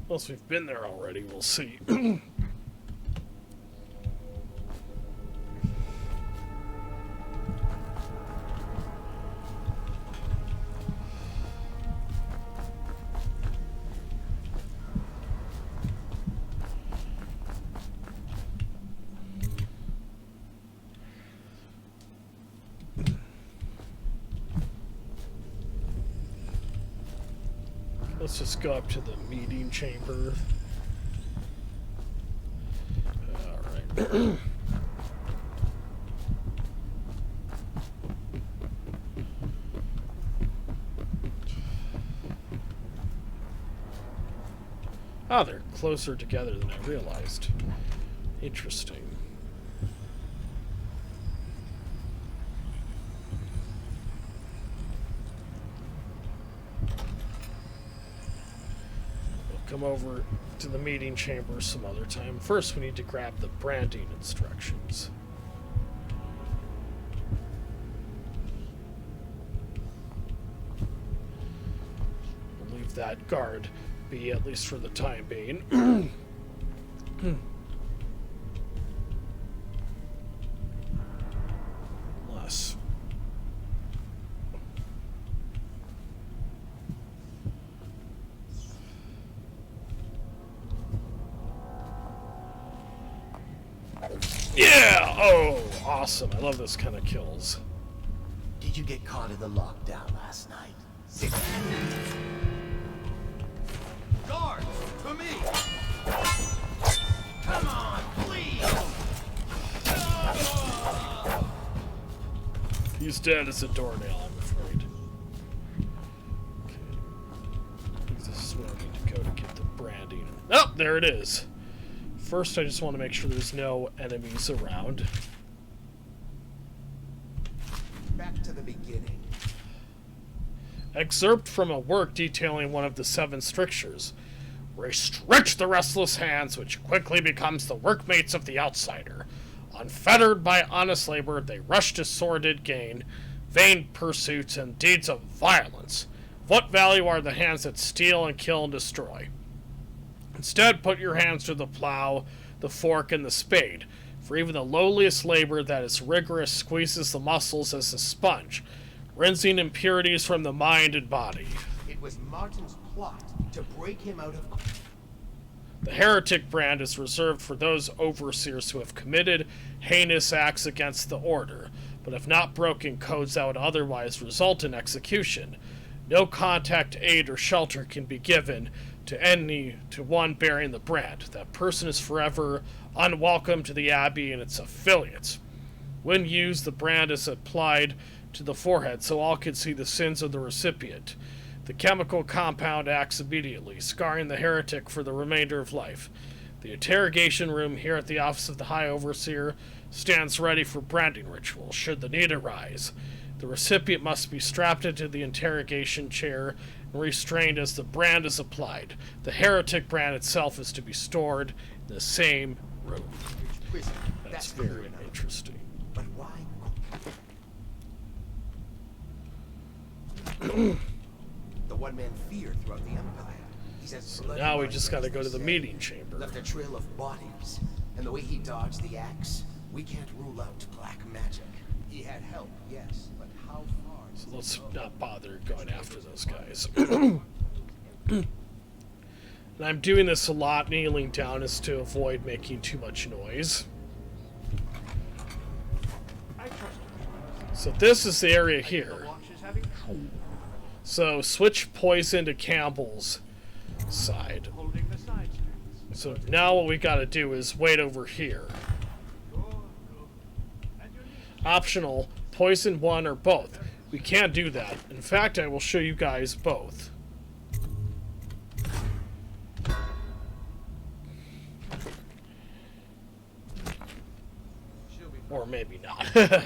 Once we've been there already, we'll see. Let's just go up to the meeting chamber. Alright. Ah, they're closer together than I realized. Interesting. Come over to the meeting chamber some other time. First, we need to grab the branding instructions. have that guard be, at least for the time being. Less. Yeah! Oh, awesome. I love this kind of kills. Did you get caught in the lockdown last night? Guards, to me! Come on, please! He's dead as a doornail, I'm afraid. Okay. I think this is where I need to go to get the branding. Oh, there it is. First, I just want to make sure there's no enemies around. Back to the beginning. Excerpt from a work detailing one of the 7 strictures. Restrict the restless hands, which quickly becomes the workmates of the outsider. Unfettered by honest labor, they rush to sordid gain, vain pursuits, and deeds of violence. Of what value are the hands that steal and kill and destroy? Instead, put your hands to the plow, the fork, and the spade, for even the lowliest labor that is rigorous squeezes the muscles as a sponge, rinsing impurities from the mind and body. It was Martin's plot to break him out of... The heretic brand is reserved for those overseers who have committed heinous acts against the order, but have not broken codes that would otherwise result in execution. No contact, aid, or shelter can be given to one bearing the brand. That person is forever unwelcome to the Abbey and its affiliates. When used, the brand is applied to the forehead so all can see the sins of the recipient. The chemical compound acts immediately, scarring the heretic for the remainder of life. The interrogation room here at the office of the High Overseer stands ready for branding ritual, should the need arise. The recipient must be strapped into the interrogation chair and restrained as the brand is applied. The heretic brand itself is to be stored in the same room. That's very interesting. But why? The one man feared throughout the Empire. He says so now we just gotta go to the meeting chamber. Left a trail of bodies, and the way he dodged the axe, we can't rule out black magic. He had help, yes, but how far? So let's not bother going after those guys. And I'm doing this a lot, kneeling down, is to avoid making too much noise. So this is the area here. So switch poison to Campbell's side. So now what we gotta do is wait over here. Optional, poison one or both. We can't do that. In fact, I will show you guys both. Or maybe not.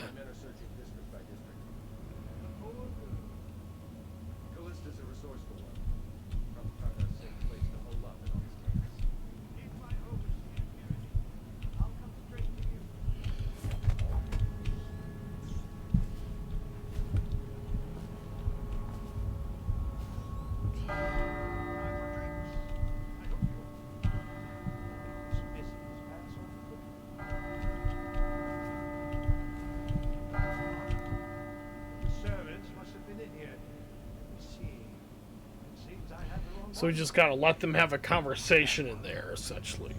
So we just gotta let them have a conversation in there, essentially.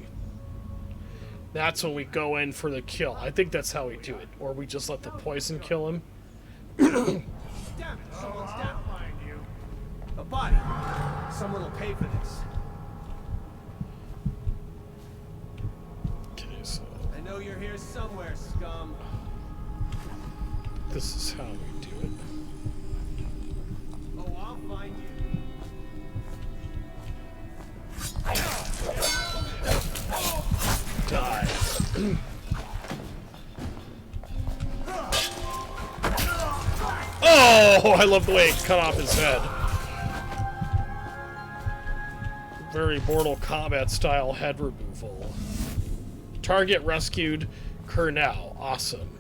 That's when we go in for the kill. I think that's how we do it. Or we just let the poison kill him. Damn it, someone's down. A body. Someone will pay for this. Okay, so... I know you're here somewhere, scum. This is how we do it. Oh, I'll find you. Die. Oh, I love the way it cut off his head. Very Mortal Kombat style head removal. Target rescued. Kernel. Awesome.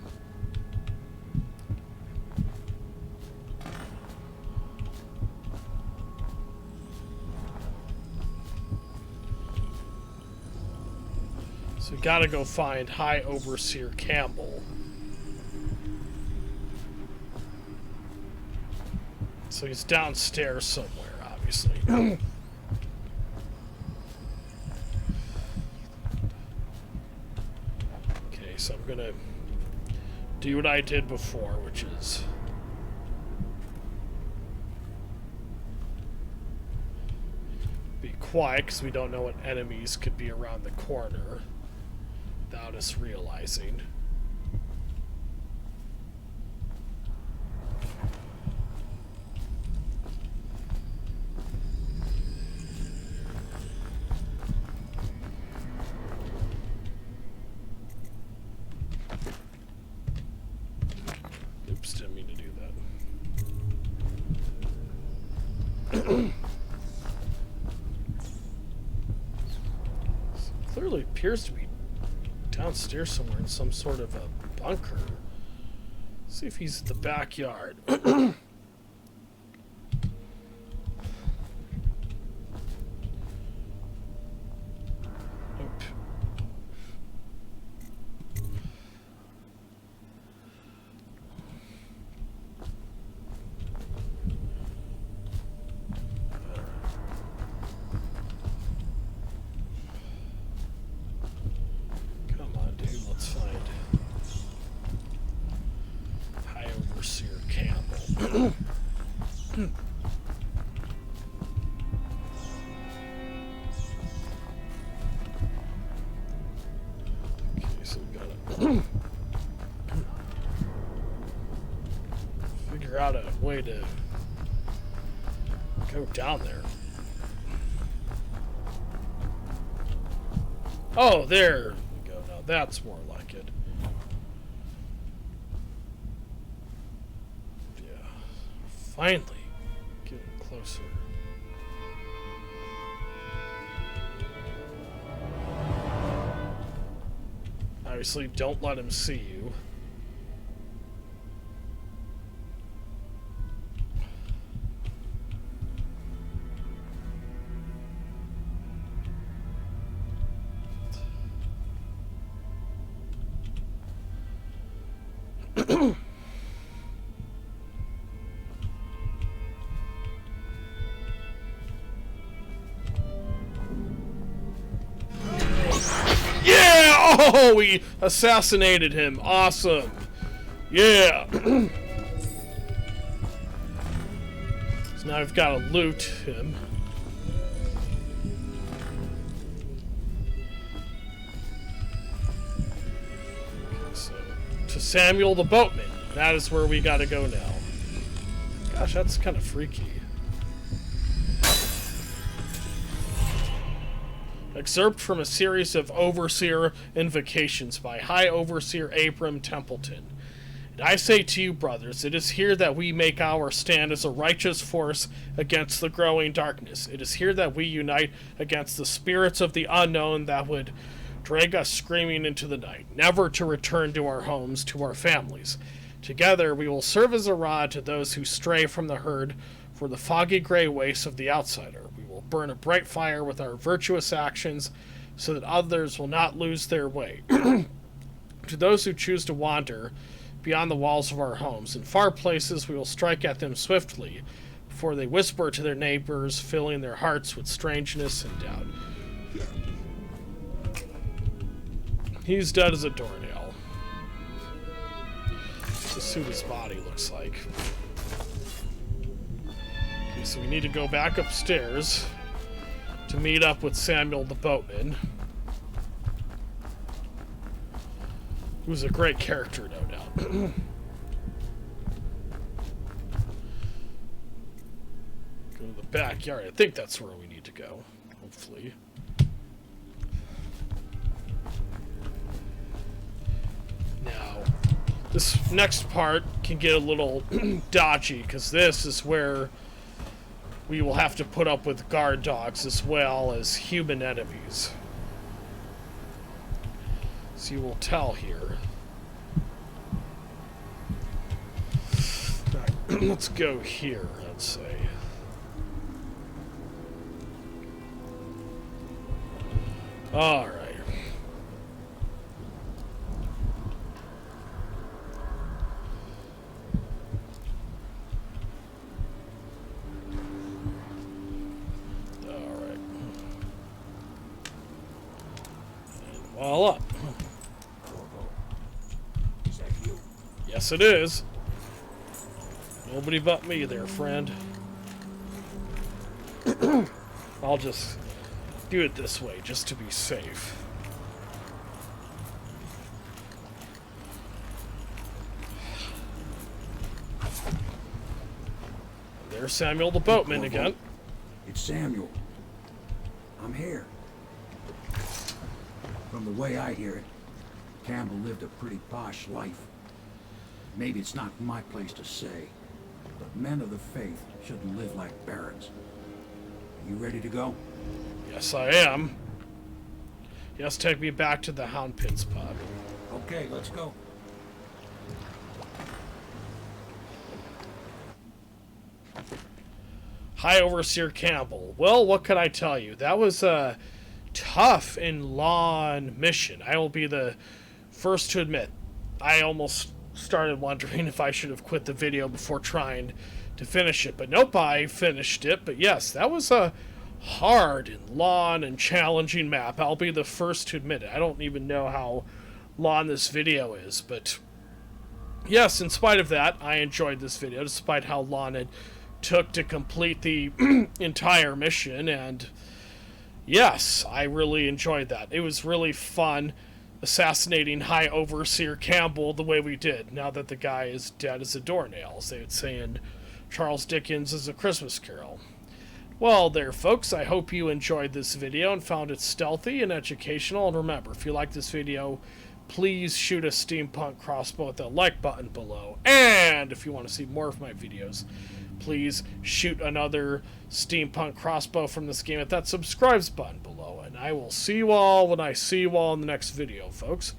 gotta go find High Overseer Campbell. So he's downstairs somewhere, obviously. Okay, so I'm gonna do what I did before, which is be quiet, because we don't know what enemies could be around the corner without us realizing. Oops, didn't mean to do that. Clearly appears to be downstairs somewhere in some sort of a bunker. Let's see if he's at the backyard. Oop. Come on, dude, let's find High Overseer Campbell. Okay, so we gotta figure out a way to go down there. Oh, there we go. Now that's more like it. Yeah. Finally getting closer. Obviously, don't let him see you. Yeah! Oh, we assassinated him. Awesome. Yeah. So now we've got to loot him. Okay, so to Samuel the boatman. That is where we got to go now. Gosh, that's kind of freaky. Excerpt from a series of Overseer invocations by High Overseer Abram Templeton. And I say to you, brothers, it is here that we make our stand as a righteous force against the growing darkness. It is here that we unite against the spirits of the unknown that would drag us screaming into the night, never to return to our homes, to our families. Together we will serve as a rod to those who stray from the herd for the foggy gray wastes of the outsider. We will burn a bright fire with our virtuous actions so that others will not lose their way. To those who choose to wander beyond the walls of our homes, in far places we will strike at them swiftly before they whisper to their neighbors, filling their hearts with strangeness and doubt. He's dead as a doornail. Just see what his body looks like. Okay, so we need to go back upstairs to meet up with Samuel the boatman, who's a great character, no doubt. Go to the backyard. I think that's where we need to go, hopefully. Now, this next part can get a little dodgy, because this is where we will have to put up with guard dogs as well as human enemies. So you will tell here. Right, let's go here, let's say. Alright. hell up. Is that you? Yes, it is. Nobody but me there, friend. I'll just do it this way, just to be safe. There's Samuel the boatman again. It's Samuel. I'm here. From the way I hear it, Campbell lived a pretty posh life. Maybe it's not my place to say, but men of the faith shouldn't live like barons. Are you ready to go? Yes, I am. Yes, take me back to the Hound Pits pub. Okay, let's go. High Overseer Campbell. Well, what can I tell you? That was a tough and long mission. I will be the first to admit. I almost started wondering if I should have quit the video before trying to finish it. But nope, I finished it. But yes, that was a hard and long and challenging map. I'll be the first to admit it. I don't even know how long this video is. But yes, in spite of that, I enjoyed this video, despite how long it took to complete the entire mission. And yes, I really enjoyed that. It was really fun assassinating High Overseer Campbell the way we did, now that the guy is dead as a doornail, as they would say in Charles Dickens' A Christmas Carol. Well there, folks, I hope you enjoyed this video and found it stealthy and educational. And remember, if you like this video, please shoot a steampunk crossbow with the like button below. And if you want to see more of my videos, please shoot another steampunk crossbow from this game at that subscribes button below. And I will see you all when I see you all in the next video, folks.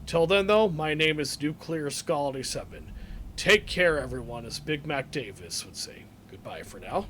Till then, though, my name is Nuclear Skull 87. Take care, everyone, as Big Mac Davis would say. Goodbye for now.